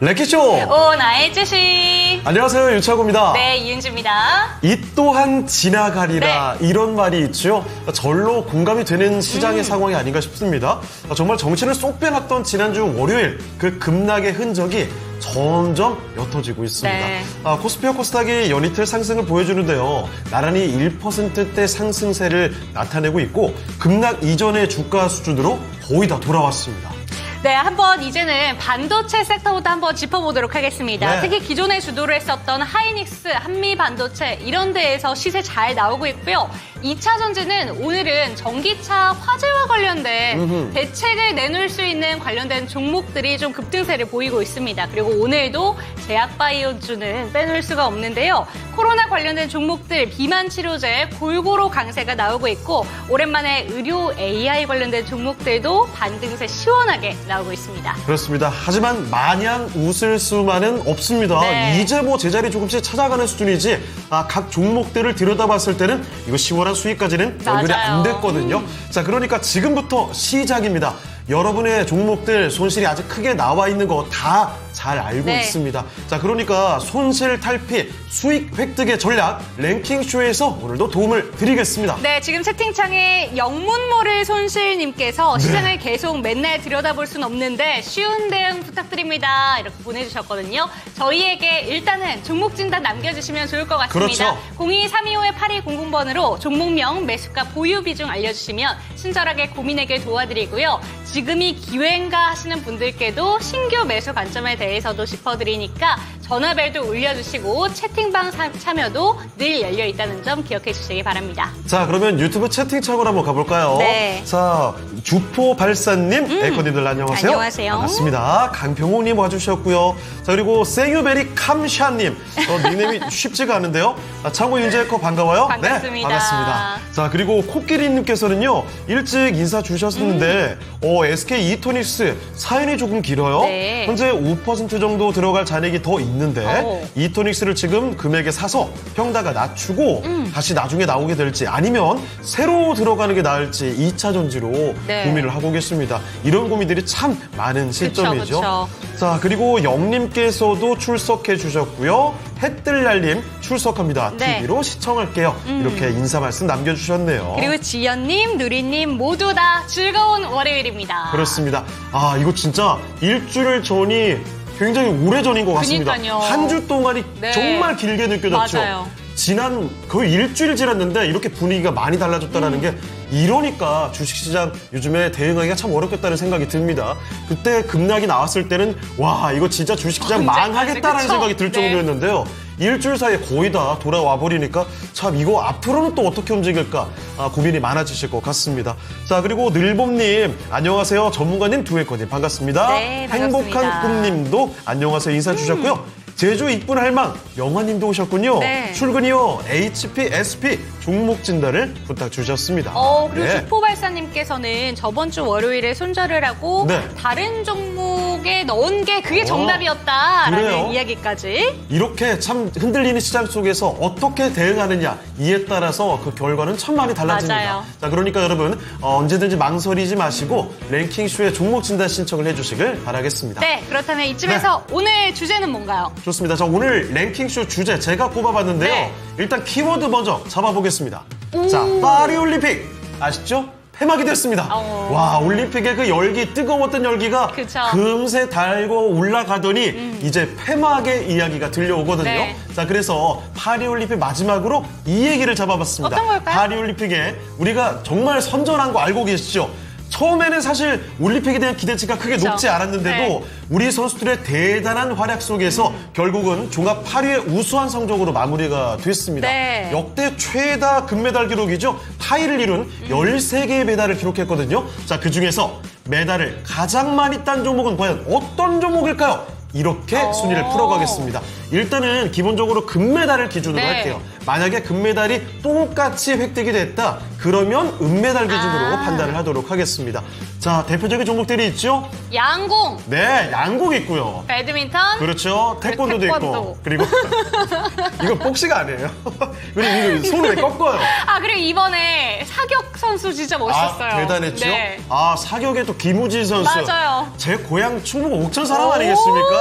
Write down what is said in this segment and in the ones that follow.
랭킹쇼! 오나의 주식. 안녕하세요, 유창호입니다. 네, 이은주입니다. 이 또한 지나가리라, 네. 이런 말이 있죠. 절로 공감이 되는 시장의 상황이 아닌가 싶습니다. 정말 정신을 쏙 빼놨던 지난주 월요일 그 급락의 흔적이 점점 옅어지고 있습니다. 네. 코스피와 코스닥이 연이틀 상승을 보여주는데요. 나란히 1%대 상승세를 나타내고 있고 급락 이전의 주가 수준으로 거의 다 돌아왔습니다. 네, 한번 이제는 반도체 섹터부터 한번 짚어보도록 하겠습니다. 네. 특히 기존에 주도를 했었던 하이닉스, 한미반도체 이런 데에서 시세 잘 나오고 있고요. 2차 전지는 오늘은 전기차 화재와 관련된 대책을 내놓을 수 있는 관련된 종목들이 좀 급등세를 보이고 있습니다. 그리고 오늘도 제약바이오주는 빼놓을 수가 없는데요. 코로나 관련된 종목들, 비만 치료제 골고루 강세가 나오고 있고 오랜만에 의료 AI 관련된 종목들도 반등세 시원하게 나오고 있습니다. 그렇습니다. 하지만 마냥 웃을 수만은 없습니다. 네. 이제 뭐 제자리 조금씩 찾아가는 수준이지 각 종목들을 들여다봤을 때는 이거 시원한 수익까지는 연결이 맞아요. 안 됐거든요. 자, 그러니까 지금부터 시작입니다. 여러분의 종목들 손실이 아직 크게 나와 있는 거 다 잘 알고 네. 있습니다. 자, 그러니까 손실 탈피, 수익 획득의 전략 랭킹쇼에서 오늘도 도움을 드리겠습니다. 네, 지금 채팅창에 영문모를 손실님께서 네. 시장을 계속 맨날 들여다볼 순 없는데 쉬운 대응 부탁드립니다. 이렇게 보내주셨거든요. 저희에게 일단은 종목 진단 남겨주시면 좋을 것 같습니다. 그렇죠. 0232-8200번으로 종목명, 매수가, 보유 비중 알려주시면 친절하게 고민 해결 도와드리고요. 지금이 기회인가 하시는 분들께도 신규 매수 관점에 대해서도 짚어드리니까 전화벨도 울려주시고 채팅방 참여도 늘 열려있다는 점 기억해 주시기 바랍니다. 자, 그러면 유튜브 채팅창으로 한번 가볼까요? 네. 자, 주포발사님, 에코님들 안녕하세요. 안녕하세요. 반갑습니다. 강병호님 와주셨고요. 자, 그리고 생유베리 캄샤님, 닉네임이 쉽지가 않은데요. 창호 윤재커 반가워요. 반갑습니다. 네, 반갑습니다. 자, 그리고 코끼리님께서는요, 일찍 인사 주셨는데, SK 이토닉스 사연이 조금 길어요. 네. 현재 5% 정도 들어갈 잔액이 더 있는데, 오. 이토닉스를 지금 금액에 사서 평가가 낮추고 다시 나중에 나오게 될지 아니면 새로 들어가는 게 나을지 2차 전지로 네. 고민을 하고 계십니다. 이런 고민들이 참 많은 시점이죠. 그쵸. 자, 그리고 영님께서도 출석해 주셨고요. 햇들날님 출석합니다. 네. TV로 시청할게요. 이렇게 인사 말씀 남겨주셨네요. 그리고 지연님, 누리님 모두 다 즐거운 월요일입니다. 그렇습니다. 이거 진짜 일주일 전이 굉장히 오래전인 것 같습니다. 그러니까요. 한 주 동안이 네. 정말 길게 느껴졌죠. 맞아요. 지난 거의 일주일 지났는데 이렇게 분위기가 많이 달라졌다는 게 이러니까 주식시장 요즘에 대응하기가 참 어렵겠다는 생각이 듭니다. 그때 급락이 나왔을 때는 와, 이거 진짜 주식시장 언제까지, 망하겠다라는 그쵸? 생각이 들 네. 정도였는데요. 일주일 사이에 거의 다 돌아와 버리니까 참 이거 앞으로는 또 어떻게 움직일까 고민이 많아지실 것 같습니다. 자, 그리고 늘봄님 안녕하세요. 전문가님 두해커님 반갑습니다. 네, 반갑습니다. 행복한 꿈님도 안녕하세요 인사 주셨고요. 제주 이쁜 할망 영화님도 오셨군요. 네. 출근이요. HP, SP 종목 진단을 부탁 주셨습니다. 그리고 네. 주포발사님께서는 저번 주 월요일에 손절을 하고 네. 다른 종목에 넣은 게 그게 정답이었다라는 그래요? 이야기까지. 이렇게 참 흔들리는 시장 속에서 어떻게 대응하느냐 이에 따라서 그 결과는 참 많이 달라집니다. 맞아요. 자, 그러니까 여러분 언제든지 망설이지 마시고 랭킹쇼에 종목 진단 신청을 해주시길 바라겠습니다. 네, 그렇다면 이쯤에서 오늘 주제는 뭔가요? 좋습니다. 자, 오늘 랭킹쇼 주제 제가 뽑아봤는데요. 네. 일단 키워드 먼저 잡아보겠습니다. 자, 파리올림픽 아시죠? 폐막이 됐습니다. 와, 올림픽의 그 열기, 뜨거웠던 열기가 그쵸. 금세 달고 올라가더니 이제 폐막의 이야기가 들려오거든요. 네. 자, 그래서 파리올림픽 마지막으로 이 얘기를 잡아봤습니다. 어떤 걸까요? 파리올림픽에 우리가 정말 선전한 거 알고 계시죠? 처음에는 사실 올림픽에 대한 기대치가 크게 그쵸. 높지 않았는데도 네. 우리 선수들의 대단한 활약 속에서 결국은 종합 8위의 우수한 성적으로 마무리가 됐습니다. 네. 역대 최다 금메달 기록이죠. 타이를 이룬 13개의 메달을 기록했거든요. 자, 그중에서 메달을 가장 많이 딴 종목은 과연 어떤 종목일까요? 이렇게 순위를 풀어가겠습니다. 일단은 기본적으로 금메달을 기준으로 네. 할게요. 만약에 금메달이 똑같이 획득이 됐다. 그러면 은메달 기준으로 판단을 하도록 하겠습니다. 자, 대표적인 종목들이 있죠? 양공, 네, 양궁 있고요. 배드민턴, 그렇죠. 태권도도 태권도. 있고. 그리고 이거 복시가 아니에요. 그리고 이거 손을 왜 꺾어요? 그리고 이번에 사격 선수 진짜 멋있었어요. 대단했죠? 네. 사격에 또 김우진 선수. 맞아요. 제 고향 충북 옥천 사람 아니겠습니까?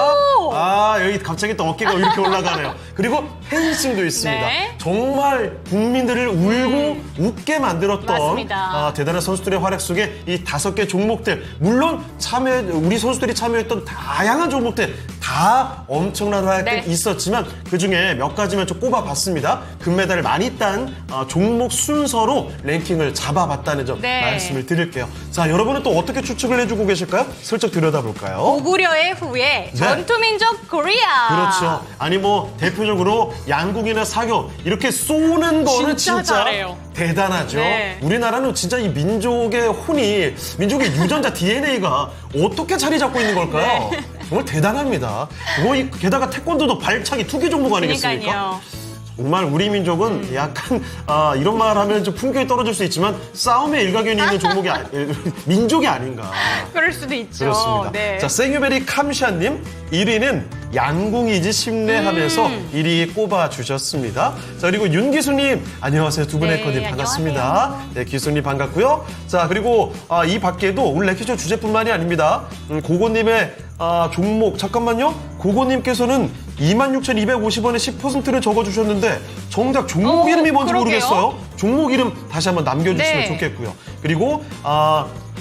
보니까 여기 갑자기 또 어깨가 이렇게 올라가네요. 그리고 펜싱도 있습니다. 네. 정말 국민들을 울고 웃게 만들었던 맞습니다. 대단한 선수들의 활약 속에 이 5개 종목들, 물론 우리 선수들이 참여했던 다양한 종목들 다 엄청난 활약들이 네. 있었지만 그중에 몇 가지만 좀 꼽아봤습니다. 금메달을 많이 딴 종목 순서로 랭킹을 잡아봤다는 점 네. 말씀을 드릴게요. 자, 여러분은 또 어떻게 추측을 해주고 계실까요? 슬쩍 들여다볼까요? 고구려의 후예 전투민족 코리아. 그렇죠. 아니 뭐 대표적으로 양궁이나 사격 이렇게 쏘는 거는 진짜 진짜 잘해요. 대단하죠. 네. 우리나라는 진짜 이 민족의 혼이, 민족의 유전자 DNA가 어떻게 자리 잡고 있는 걸까요? 네. 정말 대단합니다. 게다가 태권도도 발차기 투기 종목 아니겠습니까? 그러니까요. 정말 우리 민족은 약간 이런 말 하면 좀 품격이 떨어질 수 있지만 싸움에 일가견이 있는 종목이 민족이 아닌가. 그럴 수도 있죠. 그렇습니다. 네. 자, 생유베리 캄샤님 1위는 양궁이지 싶네 하면서 1위 꼽아주셨습니다. 자, 그리고 윤기수님 안녕하세요. 두 분의 네, 커님 반갑습니다. 안녕하세요. 네, 기수님 반갑고요. 자, 그리고 이 밖에도 오늘 레키쇼 주제뿐만이 아닙니다. 고고님의 종목 잠깐만요. 고고님께서는 26,250원에 10%를 적어주셨는데 정작 종목 이름이 뭔지 그러게요. 모르겠어요. 종목 이름 다시 한번 남겨주시면 네. 좋겠고요. 그리고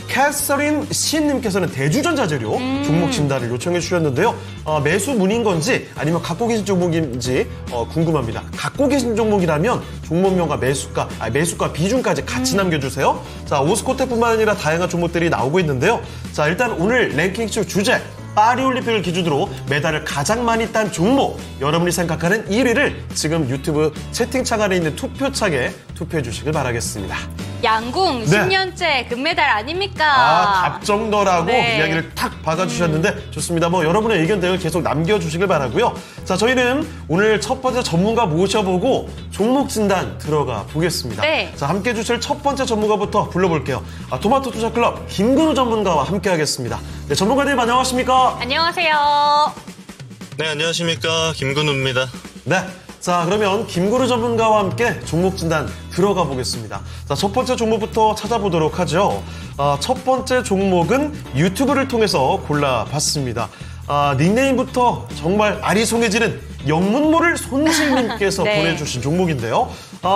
캐서린 씨님께서는 대주전자 재료 종목 진단을 요청해 주셨는데요. 매수 문인 건지 아니면 갖고 계신 종목인지 궁금합니다. 갖고 계신 종목이라면 종목명과 매수가 비중까지 같이 남겨주세요. 자, 오스코텍뿐만 아니라 다양한 종목들이 나오고 있는데요. 자, 일단 오늘 랭킹쇼 주제 파리올림픽을 기준으로 메달을 가장 많이 딴 종목, 여러분이 생각하는 1위를 지금 유튜브 채팅창 안에 있는 투표창에 투표해 주시길 바라겠습니다. 양궁 네. 10년째 금메달 아닙니까? 답정너라고 네. 이야기를 탁 박아주셨는데 좋습니다. 뭐 여러분의 의견들 계속 남겨주시길 바라고요. 자, 저희는 오늘 첫 번째 전문가 모셔보고 종목 진단 들어가 보겠습니다. 네. 자, 함께 해주실 첫 번째 전문가부터 불러볼게요. 토마토 투자클럽 김근우 전문가와 함께 하겠습니다. 네, 전문가님 안녕하십니까? 안녕하세요. 네, 안녕하십니까. 김근우입니다. 네. 자, 그러면 김구루 전문가와 함께 종목 진단 들어가 보겠습니다. 자, 첫 번째 종목부터 찾아보도록 하죠. 첫 번째 종목은 유튜브를 통해서 골라봤습니다. 닉네임부터 정말 아리송해지는 영문 모를 손실님께서 네. 보내주신 종목인데요.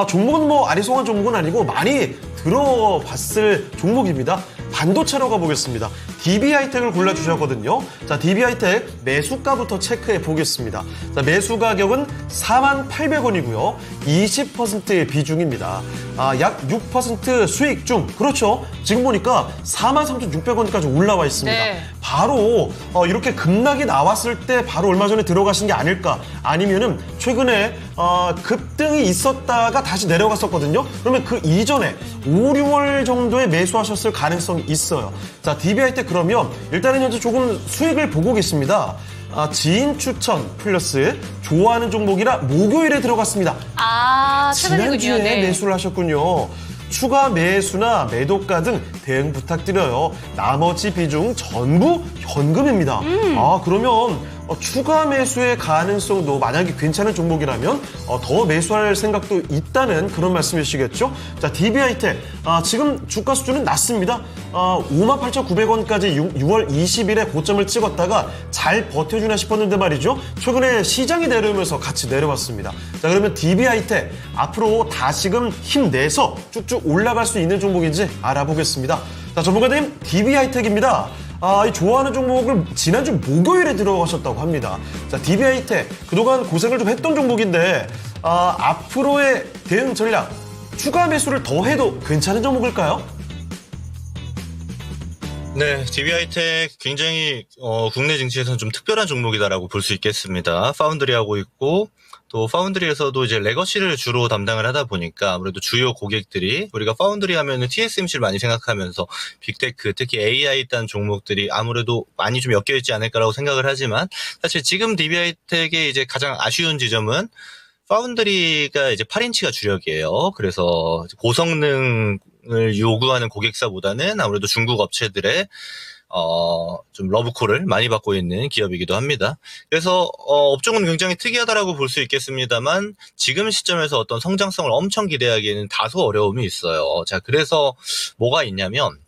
종목은 뭐 아리송한 종목은 아니고 많이 들어봤을 종목입니다. 반도체로 가보겠습니다. DB하이텍을 골라주셨거든요. 자, DB하이텍 매수가부터 체크해 보겠습니다. 자, 매수 가격은 48,000원이고요. 20%의 비중입니다. 약 6% 수익 중, 그렇죠. 지금 보니까 43,600원까지 올라와 있습니다. 네. 바로 이렇게 급락이 나왔을 때 바로 얼마 전에 들어가신 게 아닐까, 아니면은 최근에 급등이 있었다가 다시 내려갔었거든요. 그러면 그 이전에 5, 6월 정도에 매수하셨을 가능성이 있어요. 자, DB하이텍 그러면 일단은 현재 조금 수익을 보고 계십니다. 지인 추천 플러스 좋아하는 종목이라 목요일에 들어갔습니다. 최근이군요. 지난주에 네. 매수를 하셨군요. 추가 매수나 매도가 등 대응 부탁드려요. 나머지 비중 전부 현금입니다. 그러면 추가 매수의 가능성도 만약에 괜찮은 종목이라면 더 매수할 생각도 있다는 그런 말씀이시겠죠? 자, DB하이텍 지금 주가 수준은 낮습니다. 58,900원까지 6월 20일에 고점을 찍었다가 잘 버텨주나 싶었는데 말이죠. 최근에 시장이 내려오면서 같이 내려왔습니다. 자, 그러면 DB하이텍 앞으로 다시금 힘내서 쭉쭉 올라갈 수 있는 종목인지 알아보겠습니다. 자, 전문가님, DB하이텍입니다. 이 좋아하는 종목을 지난주 목요일에 들어가셨다고 합니다. 자, DB하이텍 그동안 고생을 좀 했던 종목인데 앞으로의 대응 전략, 추가 매수를 더 해도 괜찮은 종목일까요? 네, DB하이텍 굉장히 국내 증시에서는 좀 특별한 종목이다라고 볼 수 있겠습니다. 파운드리 하고 있고, 또 파운드리에서도 이제 레거시를 주로 담당을 하다 보니까 아무래도 주요 고객들이 우리가 파운드리 하면은 TSMC를 많이 생각하면서 빅테크, 특히 AI 딴 종목들이 아무래도 많이 좀 엮여 있지 않을까라고 생각을 하지만, 사실 지금 DB하이텍의 이제 가장 아쉬운 지점은 파운드리가 이제 8인치가 주력이에요. 그래서 고성능을 요구하는 고객사보다는 아무래도 중국 업체들의 좀 러브콜을 많이 받고 있는 기업이기도 합니다. 그래서 업종은 굉장히 특이하다라고 볼 수 있겠습니다만 지금 시점에서 어떤 성장성을 엄청 기대하기에는 다소 어려움이 있어요. 자, 그래서 뭐가 있냐면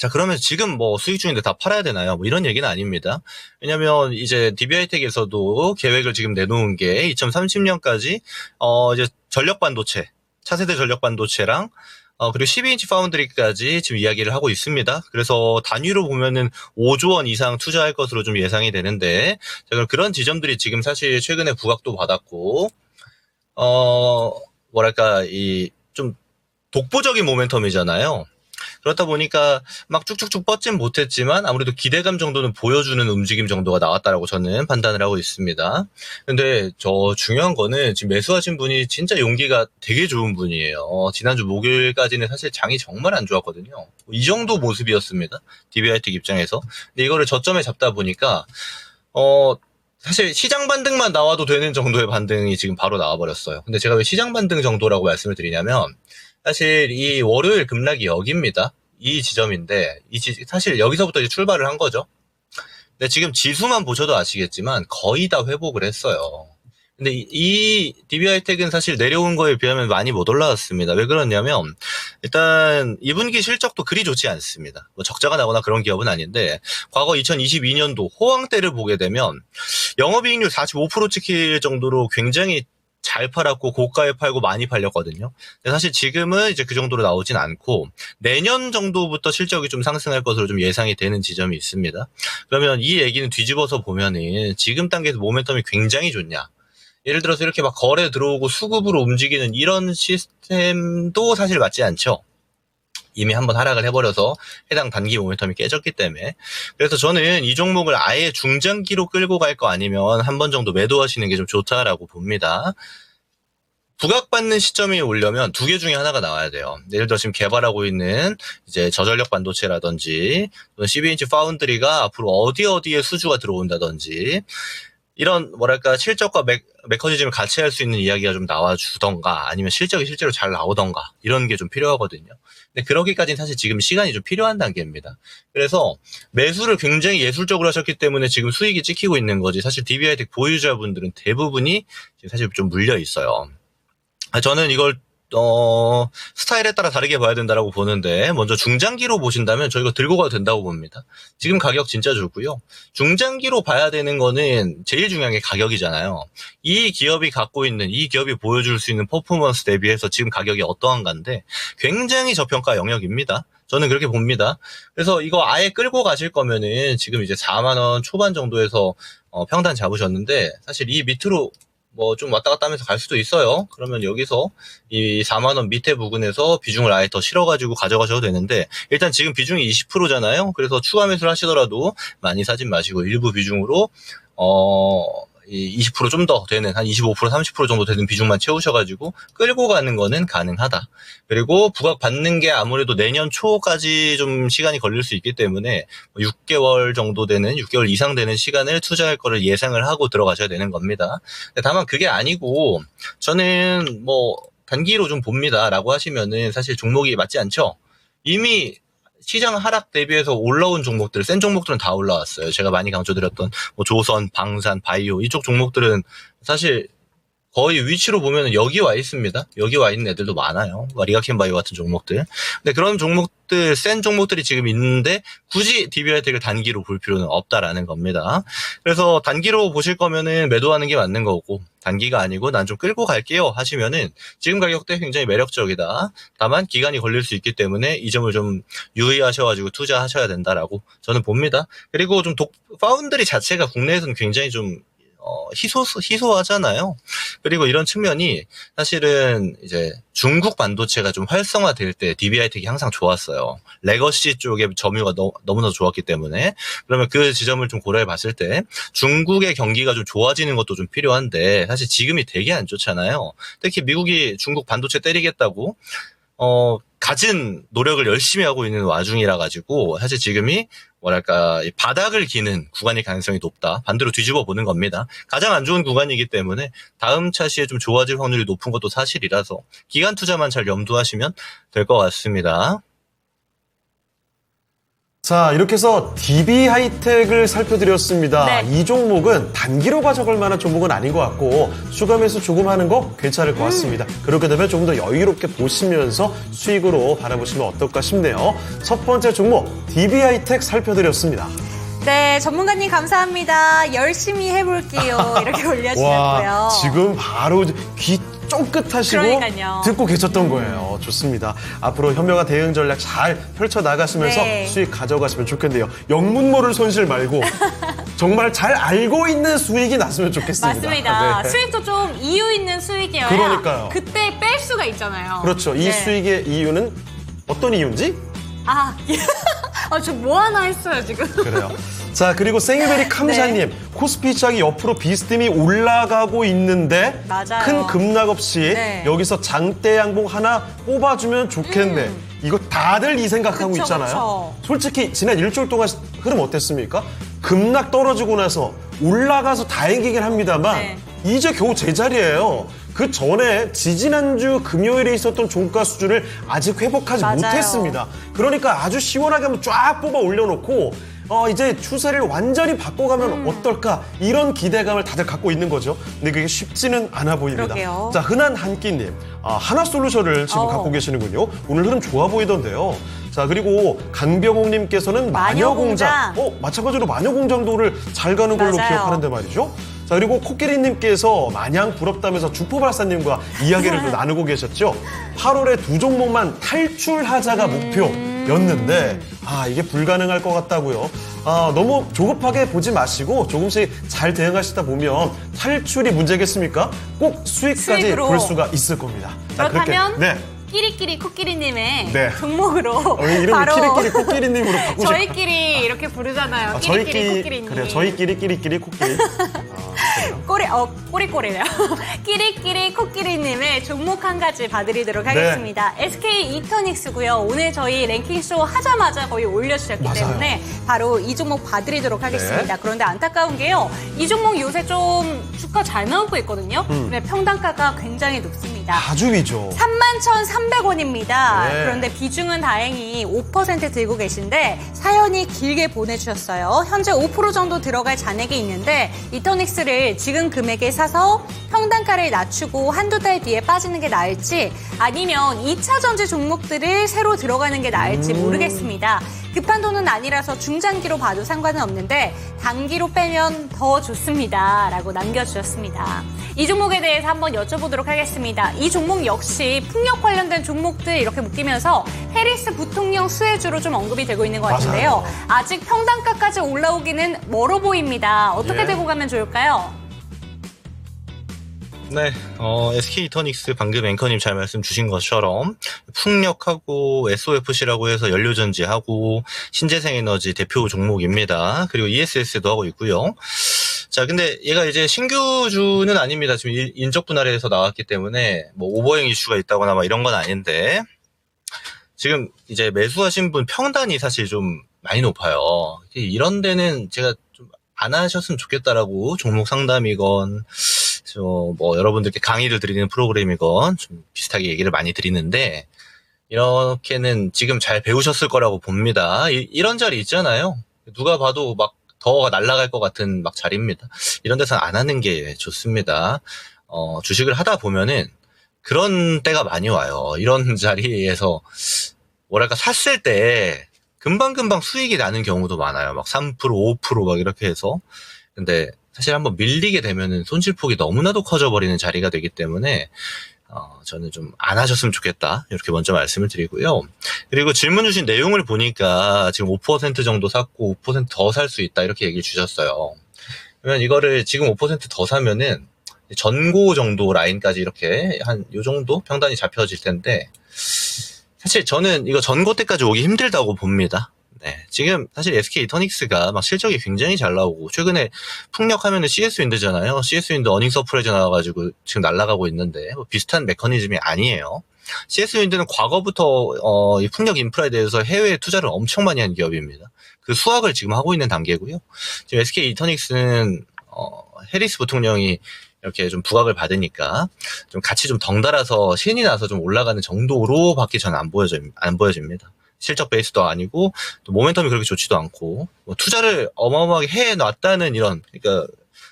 자, 그러면 지금 뭐 수익 중인데 다 팔아야 되나요? 뭐 이런 얘기는 아닙니다. 왜냐면 이제 DB하이텍에서도 계획을 지금 내놓은 게 2030년까지 이제 전력 반도체, 차세대 전력 반도체랑 그리고 12인치 파운드리까지 지금 이야기를 하고 있습니다. 그래서 단위로 보면은 5조 원 이상 투자할 것으로 좀 예상이 되는데, 자, 그럼 그런 지점들이 지금 사실 최근에 부각도 받았고, 뭐랄까, 좀 독보적인 모멘텀이잖아요. 그렇다 보니까 막 쭉쭉쭉 뻗진 못했지만 아무래도 기대감 정도는 보여주는 움직임 정도가 나왔다라고 저는 판단을 하고 있습니다. 근데 저 중요한 거는 지금 매수하신 분이 진짜 용기가 되게 좋은 분이에요. 지난주 목요일까지는 사실 장이 정말 안 좋았거든요. 이 정도 모습이었습니다. DB하이텍 입장에서. 근데 이거를 저점에 잡다 보니까 사실 시장 반등만 나와도 되는 정도의 반등이 지금 바로 나와버렸어요. 근데 제가 왜 시장 반등 정도라고 말씀을 드리냐면, 사실 이 월요일 급락이 여기입니다. 이 지점인데, 사실 여기서부터 이제 출발을 한 거죠. 근데 지금 지수만 보셔도 아시겠지만 거의 다 회복을 했어요. 근데 이 DB하이텍은 사실 내려온 거에 비하면 많이 못 올라왔습니다. 왜 그러냐면, 일단 2분기 실적도 그리 좋지 않습니다. 뭐 적자가 나거나 그런 기업은 아닌데, 과거 2022년도 호황 때를 보게 되면 영업이익률 45% 찍힐 정도로 굉장히 잘 팔았고 고가에 팔고 많이 팔렸거든요. 근데 사실 지금은 이제 그 정도로 나오진 않고 내년 정도부터 실적이 좀 상승할 것으로 좀 예상이 되는 지점이 있습니다. 그러면 이 얘기는 뒤집어서 보면은 지금 단계에서 모멘텀이 굉장히 좋냐? 예를 들어서 이렇게 막 거래 들어오고 수급으로 움직이는 이런 시스템도 사실 맞지 않죠. 이미 한번 하락을 해버려서 해당 단기 모멘텀이 깨졌기 때문에. 그래서 저는 이 종목을 아예 중장기로 끌고 갈 거 아니면 한 번 정도 매도하시는 게 좀 좋다라고 봅니다. 부각받는 시점이 오려면 두 개 중에 하나가 나와야 돼요. 예를 들어 지금 개발하고 있는 이제 저전력 반도체라든지 12인치 파운드리가 앞으로 어디에 수주가 들어온다든지 이런 뭐랄까 실적과 메커니즘을 같이 할 수 있는 이야기가 좀 나와주던가 아니면 실적이 실제로 잘 나오던가 이런 게 좀 필요하거든요. 근데 그러기까지는 사실 지금 시간이 좀 필요한 단계입니다. 그래서 매수를 굉장히 예술적으로 하셨기 때문에 지금 수익이 찍히고 있는 거지 사실 DB하이텍 보유자분들은 대부분이 지금 사실 좀 물려 있어요. 저는 이걸 스타일에 따라 다르게 봐야 된다라고 보는데, 먼저 중장기로 보신다면 저희가 들고 가도 된다고 봅니다. 지금 가격 진짜 좋고요. 중장기로 봐야 되는 거는 제일 중요한 게 가격이잖아요. 이 기업이 갖고 있는, 이 기업이 보여줄 수 있는 퍼포먼스 대비해서 지금 가격이 어떠한가인데, 굉장히 저평가 영역입니다. 저는 그렇게 봅니다. 그래서 이거 아예 끌고 가실 거면은 지금 이제 4만원 초반 정도에서 평단 잡으셨는데, 사실 이 밑으로 뭐 좀 왔다 갔다 하면서 갈 수도 있어요. 그러면 여기서 이 4만원 밑에 부근에서 비중을 아예 더 실어가지고 가져가셔도 되는데, 일단 지금 비중이 20%잖아요. 그래서 추가 매수를 하시더라도 많이 사진 마시고 일부 비중으로 이 20% 좀 더 되는 한 25% 30% 정도 되는 비중만 채우셔가지고 끌고 가는 거는 가능하다. 그리고 부각 받는 게 아무래도 내년 초까지 좀 시간이 걸릴 수 있기 때문에 6개월 정도 되는 6개월 이상 되는 시간을 투자할 거를 예상을 하고 들어가셔야 되는 겁니다. 다만 그게 아니고 저는 뭐 단기로 좀 봅니다라고 하시면은 사실 종목이 맞지 않죠. 이미 시장 하락 대비해서 올라온 종목들, 센 종목들은 다 올라왔어요. 제가 많이 강조드렸던 뭐 조선, 방산, 바이오 이쪽 종목들은 사실 거의 위치로 보면 여기 와 있습니다. 여기 와 있는 애들도 많아요. 리가켄 바이오 같은 종목들. 근데 그런 종목들, 센 종목들이 지금 있는데 굳이 DB하이텍을 단기로 볼 필요는 없다라는 겁니다. 그래서 단기로 보실 거면은 매도하는 게 맞는 거고, 단기가 아니고 난 좀 끌고 갈게요 하시면은 지금 가격대 굉장히 매력적이다. 다만 기간이 걸릴 수 있기 때문에 이 점을 좀 유의하셔가지고 투자하셔야 된다라고 저는 봅니다. 그리고 좀 파운드리 자체가 국내에서는 굉장히 좀 희소하잖아요. 그리고 이런 측면이 사실은 이제 중국 반도체가 좀 활성화될 때 DB하이텍이 항상 좋았어요. 레거시 쪽의 점유가 너무나도 좋았기 때문에. 그러면 그 지점을 좀 고려해 봤을 때 중국의 경기가 좀 좋아지는 것도 좀 필요한데 사실 지금이 되게 안 좋잖아요. 특히 미국이 중국 반도체 때리겠다고 가진 노력을 열심히 하고 있는 와중이라 가지고 사실 지금이 뭐랄까 바닥을 기는 구간일 가능성이 높다. 반대로 뒤집어 보는 겁니다. 가장 안 좋은 구간이기 때문에 다음 차시에 좀 좋아질 확률이 높은 것도 사실이라서 기간 투자만 잘 염두하시면 될 것 같습니다. 자, 이렇게 해서 DB 하이텍을 살펴드렸습니다. 네. 이 종목은 단기로 가져갈 만한 종목은 아닌 것 같고 추가 매수 조금 하는 거 괜찮을 것 같습니다. 그렇게 되면 조금 더 여유롭게 보시면서 수익으로 바라보시면 어떨까 싶네요. 첫 번째 종목 DB 하이텍 살펴드렸습니다. 네, 전문가님 감사합니다. 열심히 해볼게요. 이렇게 올려주셨고요. 와, 지금 바로 귀 쫑긋하시고 그러니까요. 듣고 계셨던 거예요. 좋습니다. 앞으로 현명한 대응 전략 잘 펼쳐나가시면서 네. 수익 가져가시면 좋겠네요. 영문모를 손실 말고 정말 잘 알고 있는 수익이 났으면 좋겠습니다. 맞습니다. 네. 수익도 좀 이유 있는 수익이어야 그러니까요. 그때 뺄 수가 있잖아요. 그렇죠. 이 네. 수익의 이유는 어떤 이유인지? 저 뭐 하나 했어요, 지금. 그래요. 자, 그리고 생유베리 감사님, 코스피 시장이 옆으로 비스듬히 올라가고 있는데 맞아요. 큰 급락 없이 네. 여기서 장대 양봉 하나 뽑아주면 좋겠네. 이거 다들 이 생각하고 그쵸, 있잖아요. 그쵸. 솔직히 지난 일주일 동안 흐름 어땠습니까? 급락 떨어지고 나서 올라가서 다행이긴 합니다만 네. 이제 겨우 제자리예요. 그 전에 지지난주 금요일에 있었던 종가 수준을 아직 회복하지 맞아요. 못했습니다. 그러니까 아주 시원하게 한번 쫙 뽑아 올려놓고 이제 추세를 완전히 바꿔가면 어떨까 이런 기대감을 다들 갖고 있는 거죠. 근데 그게 쉽지는 않아 보입니다. 그러게요. 자, 흔한 한끼님, 하나솔루션을 지금 갖고 계시는군요. 오늘 흐름 좋아 보이던데요. 자, 그리고 강병옥님께서는 마녀공장. 마찬가지로 마녀공장도 오늘 잘 가는 걸로 맞아요. 기억하는데 말이죠. 자, 그리고 코끼리님께서 마냥 부럽다면서 주포발사님과 이야기를 또 나누고 계셨죠. 8월에 두 종목만 탈출하자가 목표였는데, 이게 불가능할 것 같다고요. 너무 조급하게 보지 마시고 조금씩 잘 대응하시다 보면 탈출이 문제겠습니까? 꼭 수익까지 수익으로. 볼 수가 있을 겁니다. 자, 그렇다면 네. 끼리끼리 코끼리님의 네. 종목으로 이름을 바로 끼리끼리 코끼리님으로 바꾸자. 저희끼리 이렇게 부르잖아요. 끼리끼리 코끼리님. 그래요. 저희끼리 끼리끼리 코끼리. 꼬리꼬리네요. 끼리끼리 코끼리님의 종목 한 가지 봐드리도록 네. 하겠습니다. SK 이터닉스고요. 오늘 저희 랭킹쇼 하자마자 거의 올려주셨기 맞아요. 때문에 바로 이 종목 봐드리도록 하겠습니다. 그런데 안타까운 게요. 이 종목 요새 좀 주가 잘 나오고 있거든요. 근데 평단가가 굉장히 높습니다. 아주 위죠. 31,300원입니다. 네. 그런데 비중은 다행히 5% 들고 계신데 사연이 길게 보내주셨어요. 현재 5% 정도 들어갈 잔액이 있는데 이터닉스를 지금 금액에 사서 평단가를 낮추고 한두 달 뒤에 빠지는 게 나을지 아니면 2차 전지 종목들을 새로 들어가는 게 나을지 모르겠습니다. 급한 돈은 아니라서 중장기로 봐도 상관은 없는데 단기로 빼면 더 좋습니다. 라고 남겨주셨습니다. 이 종목에 대해서 한번 여쭤보도록 하겠습니다. 이 종목 역시 풍력 관련된 종목들 이렇게 묶이면서 해리스 부통령 수혜주로 좀 언급이 되고 있는 것 같은데요. 맞아요. 아직 평단가까지 올라오기는 멀어 보입니다. 어떻게 예. 되고 가면 좋을까요? 네, SK 이터닉스 방금 앵커님 잘 말씀 주신 것처럼 풍력하고 SOFC라고 해서 연료전지하고 신재생에너지 대표 종목입니다. 그리고 ESS도 하고 있고요. 자, 근데 얘가 이제 신규주는 아닙니다. 지금 인적 분할에서 나왔기 때문에 뭐 오버행 이슈가 있다거나 막 이런 건 아닌데 지금 이제 매수하신 분 평단이 사실 좀 많이 높아요. 이런 데는 제가 좀 안 하셨으면 좋겠다라고 종목 상담이건 뭐 여러분들께 강의를 드리는 프로그램이건 좀 비슷하게 얘기를 많이 드리는데 이렇게는 지금 잘 배우셨을 거라고 봅니다. 이런 자리 있잖아요. 누가 봐도 막 더 날아갈 것 같은 막 자리입니다. 이런 데서는 안 하는 게 좋습니다. 주식을 하다 보면은 그런 때가 많이 와요. 이런 자리에서 뭐랄까 샀을 때 금방금방 수익이 나는 경우도 많아요. 막 3%, 5% 막 이렇게 해서. 근데 사실 한번 밀리게 되면은 손실폭이 너무나도 커져버리는 자리가 되기 때문에 저는 좀 안 하셨으면 좋겠다. 이렇게 먼저 말씀을 드리고요. 그리고 질문 주신 내용을 보니까 지금 5% 정도 샀고 5% 더 살 수 있다. 이렇게 얘기를 주셨어요. 그러면 이거를 지금 5% 더 사면은 전고 정도 라인까지 이렇게 한 요 정도 평단이 잡혀질 텐데 사실 저는 이거 전고 때까지 오기 힘들다고 봅니다. 네, 지금 사실 SK 이터닉스가 막 실적이 굉장히 잘 나오고 최근에 풍력하면은 CS윈드잖아요. CS윈드 어닝 서프라이즈 나와가지고 지금 날아가고 있는데 뭐 비슷한 메커니즘이 아니에요. CS윈드는 과거부터 이 풍력 인프라에 대해서 해외 투자를 엄청 많이 한 기업입니다. 그 수확을 지금 하고 있는 단계고요. 지금 SK 이터닉스는 해리스 부통령이 이렇게 좀 부각을 받으니까 좀 같이 좀 덩달아서 신이 나서 좀 올라가는 정도로밖에 저는 안 보여집니다. 실적 베이스도 아니고 또 모멘텀이 그렇게 좋지도 않고 뭐 투자를 어마어마하게 해놨다는 이런 그러니까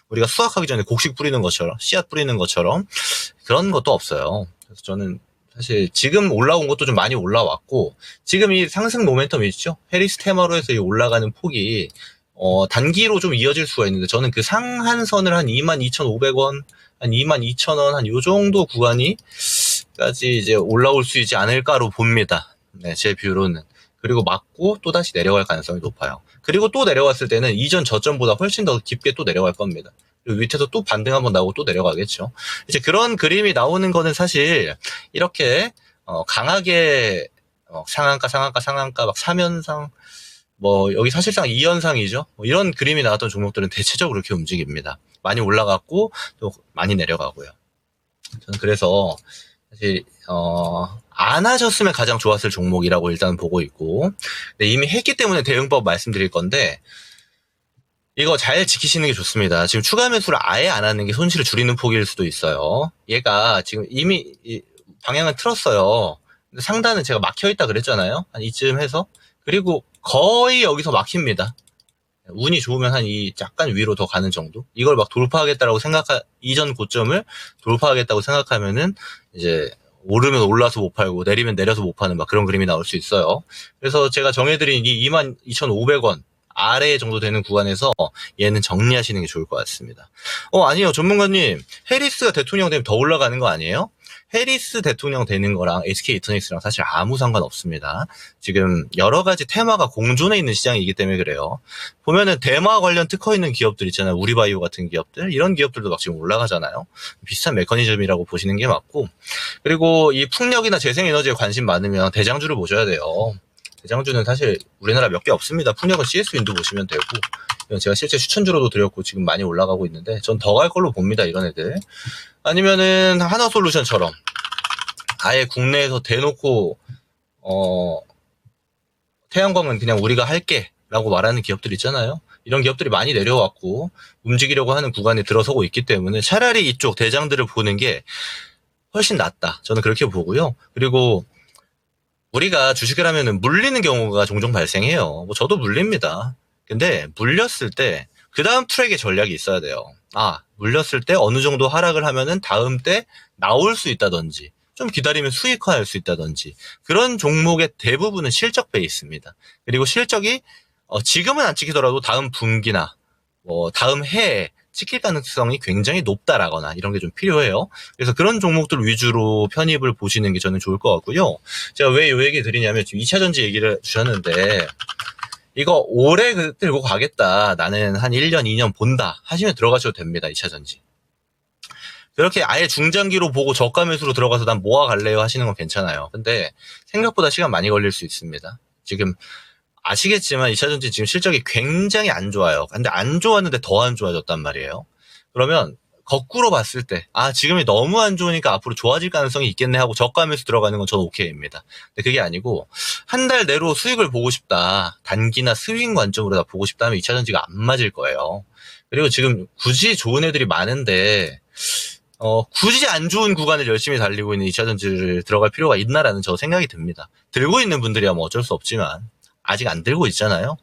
우리가 수확하기 전에 곡식 뿌리는 것처럼 씨앗 뿌리는 것처럼 그런 것도 없어요. 그래서 저는 사실 지금 올라온 것도 좀 많이 올라왔고 지금 이 상승 모멘텀이 있죠. 해리스 테마로 해서 이 올라가는 폭이 단기로 좀 이어질 수가 있는데 저는 그 상한선을 한 22,500원, 한 22,000원 한 요 정도 구간이까지 이제 올라올 수 있지 않을까로 봅니다. 네, 제 뷰로는. 그리고 맞고 또 다시 내려갈 가능성이 높아요. 그리고 또 내려왔을 때는 이전 저점보다 훨씬 더 깊게 또 내려갈 겁니다. 그리고 밑에서 또 반등 한번 나오고 또 내려가겠죠. 이제 그런 그림이 나오는 거는 사실 이렇게 강하게 상한가 막 3연상 뭐 여기 사실상 2연상이죠. 뭐 이런 그림이 나왔던 종목들은 대체적으로 이렇게 움직입니다. 많이 올라갔고 또 많이 내려가고요. 저는 그래서 사실 안 하셨으면 가장 좋았을 종목이라고 일단 보고 있고 이미 했기 때문에 대응법 말씀드릴 건데 이거 잘 지키시는 게 좋습니다. 지금 추가 매수를 아예 안 하는 게 손실을 줄이는 폭일 수도 있어요. 얘가 지금 이미 방향을 틀었어요. 근데 상단은 제가 막혀있다 그랬잖아요. 한 이쯤 해서 그리고 거의 여기서 막힙니다. 운이 좋으면 한 약간 위로 더 가는 정도? 이걸 막 돌파하겠다라고 이전 고점을 돌파하겠다고 생각하면은 이제 오르면 올라서 못 팔고 내리면 내려서 못 파는 막 그런 그림이 나올 수 있어요. 그래서 제가 정해드린 이 22,500원 아래 정도 되는 구간에서 얘는 정리하시는 게 좋을 것 같습니다. 아니요. 전문가님. 해리스가 대통령 되면 더 올라가는 거 아니에요? 해리스 대통령 되는 거랑 SK 이터닉스랑 사실 아무 상관없습니다. 지금 여러 가지 테마가 공존해 있는 시장이기 때문에 그래요. 보면은 대마 관련 특허 있는 기업들 있잖아요. 우리바이오 같은 기업들. 이런 기업들도 막 지금 올라가잖아요. 비슷한 메커니즘이라고 보시는 게 맞고. 그리고 이 풍력이나 재생에너지에 관심 많으면 대장주를 보셔야 돼요. 대장주는 사실 우리나라 몇 개 없습니다. 풍력은 CS윈도 보시면 되고. 이건 제가 실제 추천주로도 드렸고 지금 많이 올라가고 있는데 전 더 갈 걸로 봅니다. 이런 애들. 아니면은 하나솔루션처럼 아예 국내에서 대놓고 태양광은 그냥 우리가 할게 라고 말하는 기업들 있잖아요. 이런 기업들이 많이 내려왔고 움직이려고 하는 구간에 들어서고 있기 때문에 차라리 이쪽 대장들을 보는 게 훨씬 낫다. 저는 그렇게 보고요. 그리고 우리가 주식을 하면은 물리는 경우가 종종 발생해요. 뭐 저도 물립니다. 근데 물렸을 때 그 다음 트랙의 전략이 있어야 돼요. 물렸을 때 어느 정도 하락을 하면은 다음 때 나올 수 있다든지 좀 기다리면 수익화할 수 있다든지 그런 종목의 대부분은 실적 베이스입니다. 그리고 실적이 지금은 안 찍히더라도 다음 분기나 뭐 다음 해에 찍힐 가능성이 굉장히 높다라거나 이런 게 좀 필요해요. 그래서 그런 종목들 위주로 편입을 보시는 게 저는 좋을 것 같고요. 제가 왜 이 얘기 드리냐면 지금 2차전지 얘기를 주셨는데 이거 오래 들고 가겠다. 나는 한 1년, 2년 본다. 하시면 들어가셔도 됩니다. 2차전지. 그렇게 아예 중장기로 보고 저가 매수로 들어가서 난 모아갈래요 하시는 건 괜찮아요. 근데 생각보다 시간 많이 걸릴 수 있습니다. 지금 아시겠지만 2차전지 지금 실적이 굉장히 안 좋아요. 근데 안 좋았는데 더 안 좋아졌단 말이에요. 그러면 거꾸로 봤을 때 지금이 너무 안 좋으니까 앞으로 좋아질 가능성이 있겠네 하고 저가 매수 들어가는 건 저는 오케이입니다. 근데 그게 아니고 한 달 내로 수익을 보고 싶다. 단기나 스윙 관점으로 다 보고 싶다 하면 2차전지가 안 맞을 거예요. 그리고 지금 굳이 좋은 애들이 많은데 굳이 안 좋은 구간을 열심히 달리고 있는 2차전지를 들어갈 필요가 있나라는 저 생각이 듭니다. 들고 있는 분들이야 뭐 어쩔 수 없지만 아직 안 들고 있잖아요.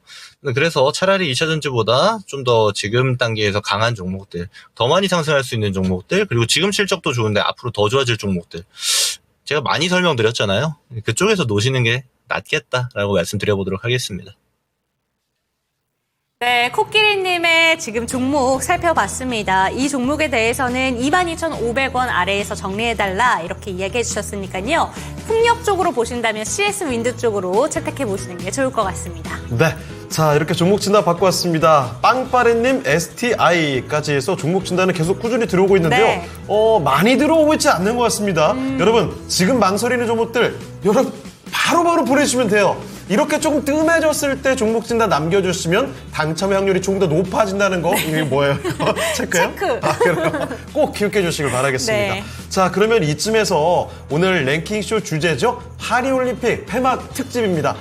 그래서 차라리 2차전지보다 좀 더 지금 단계에서 강한 종목들, 더 많이 상승할 수 있는 종목들, 그리고 지금 실적도 좋은데 앞으로 더 좋아질 종목들. 제가 많이 설명드렸잖아요. 그쪽에서 노시는 게 낫겠다라고 말씀드려보도록 하겠습니다. 네, 코끼리님의 지금 종목 살펴봤습니다. 이 종목에 대해서는 22,500원 아래에서 정리해달라 이렇게 이야기해 주셨으니까요. 풍력 쪽으로 보신다면 CS 윈드 쪽으로 채택해 보시는 게 좋을 것 같습니다. 네. 자, 이렇게 종목 진단 받고 왔습니다. 빵빠레님 STI까지 해서 종목 진단은 계속 꾸준히 들어오고 있는데요. 네. 많이 들어오고 있지 않는 것 같습니다. 여러분, 지금 망설이는 종목들, 여러분, 바로바로 보내주시면 돼요. 이렇게 조금 뜸해졌을 때 종목 진단 남겨주시면 당첨 확률이 조금 더 높아진다는 거. 이게 뭐예요? 체크요? 체크. 그래요? 꼭 기억해 주시길 바라겠습니다. 네. 자, 그러면 이쯤에서 오늘 랭킹쇼 주제죠. 파리올림픽 폐막 특집입니다.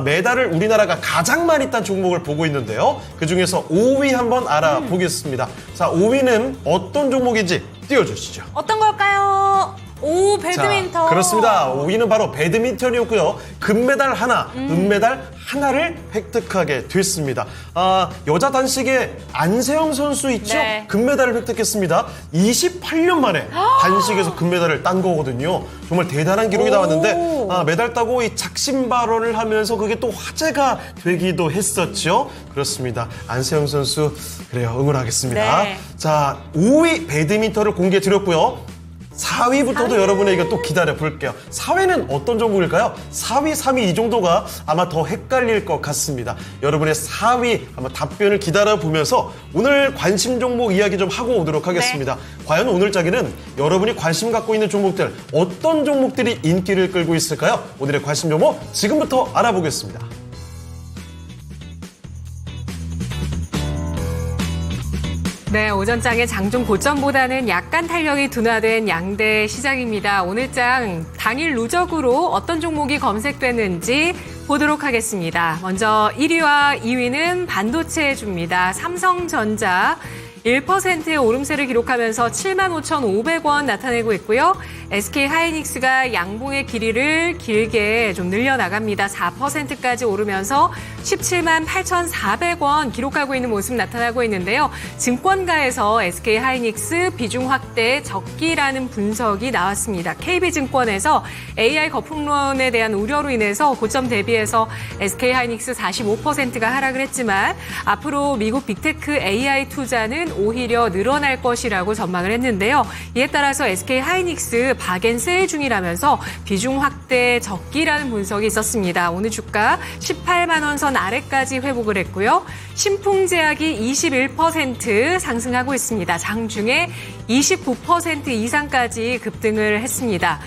메달을 우리나라가 가장 많이 딴 종목을 보고 있는데요. 그중에서 5위 한번 알아보겠습니다. 자, 5위는 어떤 종목인지 띄워주시죠. 어떤 걸까요? 오, 배드민턴. 자, 그렇습니다. 5위는 바로 배드민턴이었고요. 금메달 하나, 은메달 하나를 획득하게 됐습니다. 여자 단식의 안세영 선수 있죠? 네. 금메달을 획득했습니다. 28년 만에 단식에서 금메달을 딴 거거든요. 정말 대단한 기록이 나왔는데 메달 따고 이 작심 발언을 하면서 그게 또 화제가 되기도 했었죠. 그렇습니다. 안세영 선수 그래요. 응원하겠습니다. 네. 자, 5위 배드민턴을 공개해 드렸고요. 4위부터도 여러분에게 또 기다려 볼게요. 4위는 어떤 종목일까요? 4위, 3위 이 정도가 아마 더 헷갈릴 것 같습니다. 여러분의 4위 한번 답변을 기다려 보면서 오늘 관심 종목 이야기 좀 하고 오도록 하겠습니다. 과연 오늘 짜기는 여러분이 관심 갖고 있는 종목들 어떤 종목들이 인기를 끌고 있을까요? 오늘의 관심 종목 지금부터 알아보겠습니다. 네, 오전장의 장중 고점보다는 약간 탄력이 둔화된 양대 시장입니다. 오늘장 당일 누적으로 어떤 종목이 검색되는지 보도록 하겠습니다. 먼저 1위와 2위는 반도체주입니다. 삼성전자 1%의 오름세를 기록하면서 75,500원 나타내고 있고요. SK하이닉스가 양봉의 길이를 길게 좀 늘려나갑니다. 4%까지 오르면서 178,400원 기록하고 있는 모습 나타나고 있는데요. 증권가에서 SK하이닉스 비중 확대 적기라는 분석이 나왔습니다. KB증권에서 AI 거품론에 대한 우려로 인해서 고점 대비해서 SK하이닉스 45%가 하락을 했지만 앞으로 미국 빅테크 AI 투자는 오히려 늘어날 것이라고 전망을 했는데요. 이에 따라서 SK하이닉스 박앤세일 중이라면서 비중 확대 적기라는 분석이 있었습니다. 오늘 주가 18만 원 선 아래까지 회복을 했고요. 신풍제약이 21% 상승하고 있습니다. 장중에 29% 이상까지 급등을 했습니다.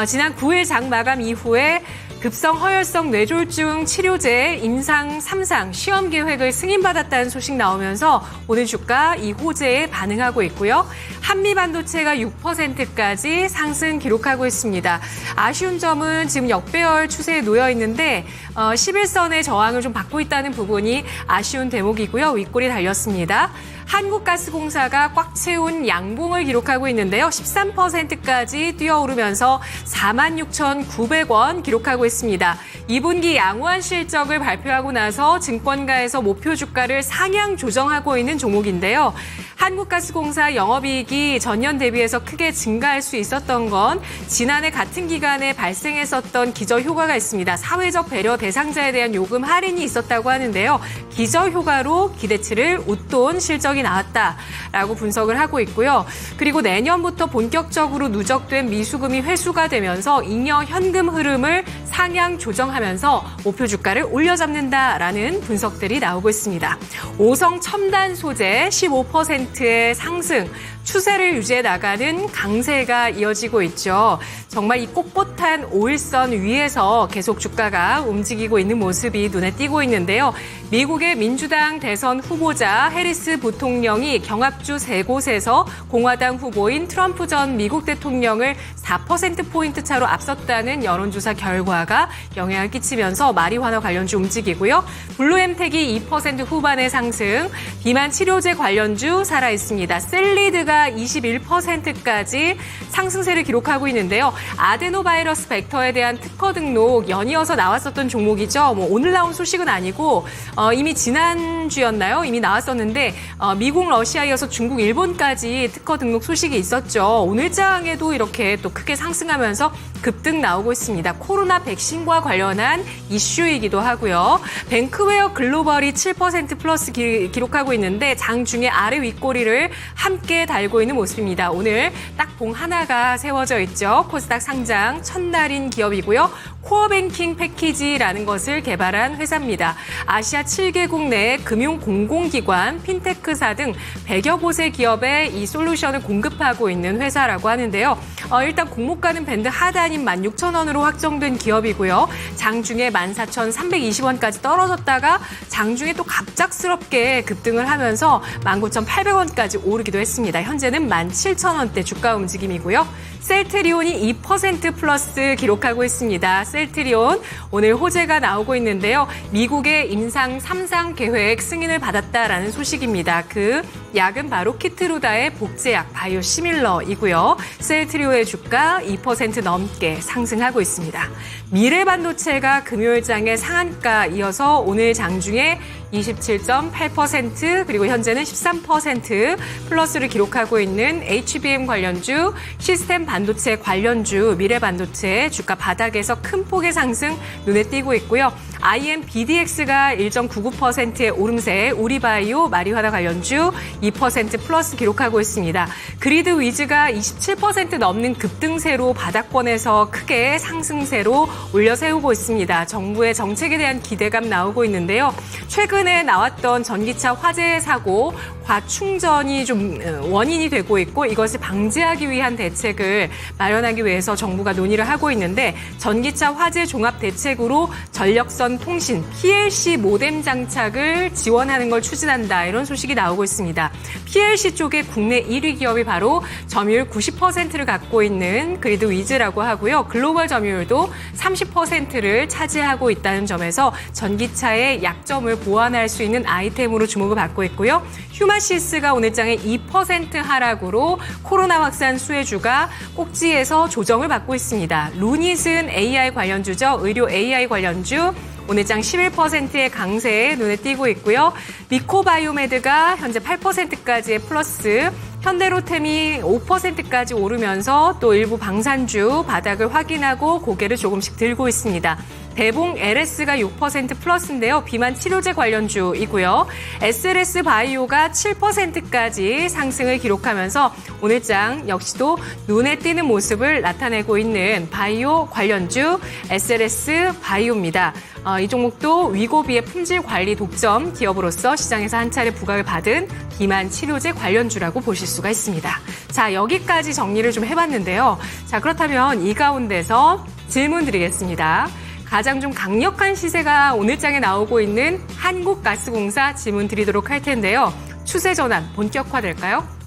지난 9일 장 마감 이후에 급성 허혈성 뇌졸중 치료제 임상 3상 시험 계획을 승인받았다는 소식 나오면서 오늘 주가 이 호재에 반응하고 있고요. 한미반도체가 6%까지 상승 기록하고 있습니다. 아쉬운 점은 지금 역배열 추세에 놓여 있는데 11선의 저항을 좀 받고 있다는 부분이 아쉬운 대목이고요. 윗골이 달렸습니다. 한국가스공사가 꽉 채운 양봉을 기록하고 있는데요. 13%까지 뛰어오르면서 46,900원 기록하고 있습니다. 2분기 양호한 실적을 발표하고 나서 증권가에서 목표 주가를 상향 조정하고 있는 종목인데요. 한국가스공사 영업이익이 전년 대비해서 크게 증가할 수 있었던 건 지난해 같은 기간에 발생했었던 기저효과가 있습니다. 사회적 배려 대상자에 대한 요금 할인이 있었다고 하는데요. 기저효과로 기대치를 웃돈 실적이 나왔다라고 분석을 하고 있고요. 그리고 내년부터 본격적으로 누적된 미수금이 회수가 되면서 잉여 현금 흐름을 상향 조정하면서 목표 주가를 올려잡는다라는 분석들이 나오고 있습니다. 오성 첨단 소재 15%의 상승, 추세를 유지해 나가는 강세가 이어지고 있죠. 정말 이 꼿꼿한 5일선 위에서 계속 주가가 움직이고 있는 모습이 눈에 띄고 있는데요. 미국의 민주당 대선 후보자 해리스 부통령이 경합주 3곳에서 공화당 후보인 트럼프 전 미국 대통령을 4%포인트 차로 앞섰다는 여론조사 결과가 영향을 끼치면서 마리화나 관련주 움직이고요. 블루엠텍이 2% 후반의 상승, 비만 치료제 관련주 살아있습니다. 셀리드가 21%까지 상승세를 기록하고 있는데요. 아데노바이러스 벡터에 대한 특허 등록 연이어서 나왔었던 종목이죠. 오늘 나온 소식은 아니고 이미 지난주였나요? 이미 나왔었는데 미국, 러시아 이어서 중국, 일본까지 특허 등록 소식이 있었죠. 오늘장에도 이렇게 또 크게 상승하면서 급등 나오고 있습니다. 코로나 백신과 관련한 이슈이기도 하고요. 뱅크웨어 글로벌이 7% 플러스 기록하고 있는데 장중에 아래 윗꼬리를 함께 달고 있는 모습입니다. 오늘 딱 봉 하나가 세워져 있죠. 코스닥 상장 첫날인 기업이고요. 코어뱅킹 패키지라는 것을 개발한 회사입니다. 아시아 7개국 내 금융 공공기관, 핀테크사 등 100여 곳의 기업에 이 솔루션을 공급하고 있는 회사라고 하는데요. 일단 공모가는 밴드 하단인 16,000원으로 확정된 기업이고요. 장중에 14,320원까지 떨어졌다가 장중에 또 갑작스럽게 급등을 하면서 19,800원까지 오르기도 했습니다. 현재는 17,000원대 주가 움직임이고요. 셀트리온이 2% 플러스 기록하고 있습니다. 셀트리온 오늘 호재가 나오고 있는데요. 미국의 임상 3상 계획 승인을 받았다라는 소식입니다. 그 약은 바로 키트루다의 복제약 바이오시밀러이고요. 셀트리온의 주가 2% 넘게 상승하고 있습니다. 미래반도체가 금요일장의 상한가 이어서 오늘 장중에 27.8% 그리고 현재는 13% 플러스를 기록하고 있는 HBM 관련주, 시스템 반도체 관련주, 미래반도체 주가 바닥에서 큰 폭의 상승 눈에 띄고 있고요. IM BDX가 1.99%의 오름세, 우리바이오, 마리화나 관련주 2% 플러스 기록하고 있습니다. 그리드 위즈가 27% 넘는 급등세로 바닥권에서 크게 상승세로 올려 세우고 있습니다. 정부의 정책에 대한 기대감 나오고 있는데요. 최근에 나왔던 전기차 화재 사고, 과충전이 좀 원인이 되고 있고 이것을 방지하기 위한 대책을 마련하기 위해서 정부가 논의를 하고 있는데 전기차 화재 종합 대책으로 전력선 통신 PLC 모뎀 장착을 지원하는 걸 추진한다 이런 소식이 나오고 있습니다. PLC 쪽에 국내 1위 기업이 바로 점유율 90%를 갖고 있는 그리드 위즈라고 하고요. 글로벌 점유율도 30%를 차지하고 있다는 점에서 전기차의 약점을 보완할 수 있는 아이템으로 주목을 받고 있고요. 휴마시스가 오늘장에 2% 하락으로 코로나 확산 수혜주가 꼭지에서 조정을 받고 있습니다. 루닛은 AI 관련주죠. 의료 AI 관련주. 오늘장 11%의 강세에 눈에 띄고 있고요. 미코바이오메드가 현재 8%까지의 플러스, 현대로템이 5%까지 오르면서 또 일부 방산주 바닥을 확인하고 고개를 조금씩 들고 있습니다. 대봉 LS가 6% 플러스인데요. 비만 치료제 관련주이고요. SLS 바이오가 7%까지 상승을 기록하면서 오늘장 역시도 눈에 띄는 모습을 나타내고 있는 바이오 관련주 SLS 바이오입니다. 이 종목도 위고비의 품질 관리 독점 기업으로서 시장에서 한 차례 부각을 받은 비만 치료제 관련주라고 보실 수가 있습니다. 자, 여기까지 정리를 좀 해봤는데요. 자, 그렇다면 이 가운데서 질문 드리겠습니다. 가장 좀 강력한 시세가 오늘장에 나오고 있는 한국가스공사 질문 드리도록 할 텐데요. 추세 전환 본격화될까요?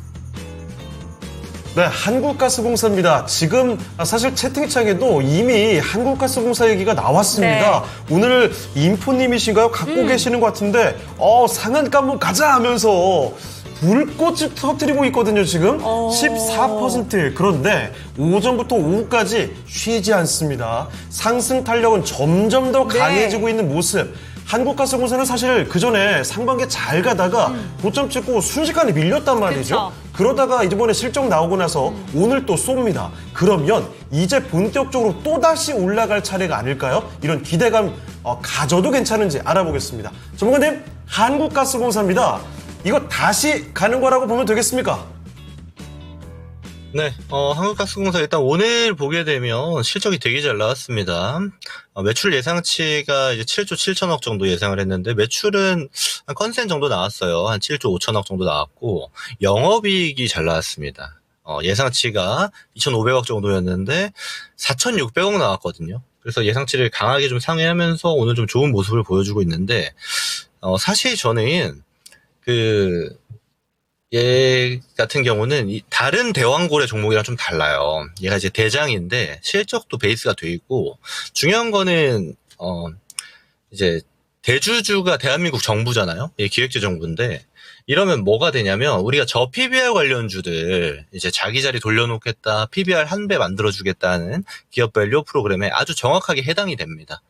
네, 한국가스공사입니다. 지금 사실 채팅창에도 이미 한국가스공사 얘기가 나왔습니다. 네. 오늘 인포님이신가요? 갖고 계시는 것 같은데 상한가 한번 가자 하면서 불꽃을 터뜨리고 있거든요, 지금. 14%. 그런데 오전부터 오후까지 쉬지 않습니다. 상승 탄력은 점점 더 강해지고 있는 모습. 한국가스공사는 사실 그전에 상반기에 잘 가다가 고점 찍고 순식간에 밀렸단 말이죠. 그쵸. 그러다가 이번에 실적 나오고 나서 오늘 또 쏩니다. 그러면 이제 본격적으로 또다시 올라갈 차례가 아닐까요? 이런 기대감 가져도 괜찮은지 알아보겠습니다. 전문가님, 한국가스공사입니다. 이거 다시 가는 거라고 보면 되겠습니까? 네, 한국가스공사 일단 오늘 보게 되면 실적이 되게 잘 나왔습니다. 매출 예상치가 이제 7조 7천억 정도 예상을 했는데 매출은 한 컨센 정도 나왔어요. 한 7조 5천억 정도 나왔고 영업이익이 잘 나왔습니다. 예상치가 2,500억 정도였는데 4,600억 나왔거든요. 그래서 예상치를 강하게 좀 상회하면서 오늘 좀 좋은 모습을 보여주고 있는데 사실 저는 얘 같은 경우는 다른 대왕고래 종목이랑 좀 달라요. 얘가 이제 대장인데 실적도 베이스가 돼 있고 중요한 거는 이제 대주주가 대한민국 정부잖아요. 얘 기획재정부인데 이러면 뭐가 되냐면 우리가 저 PBR 관련주들 이제 자기 자리 돌려놓겠다, PBR 한 배 만들어주겠다는 기업 밸류 프로그램에 아주 정확하게 해당이 됩니다.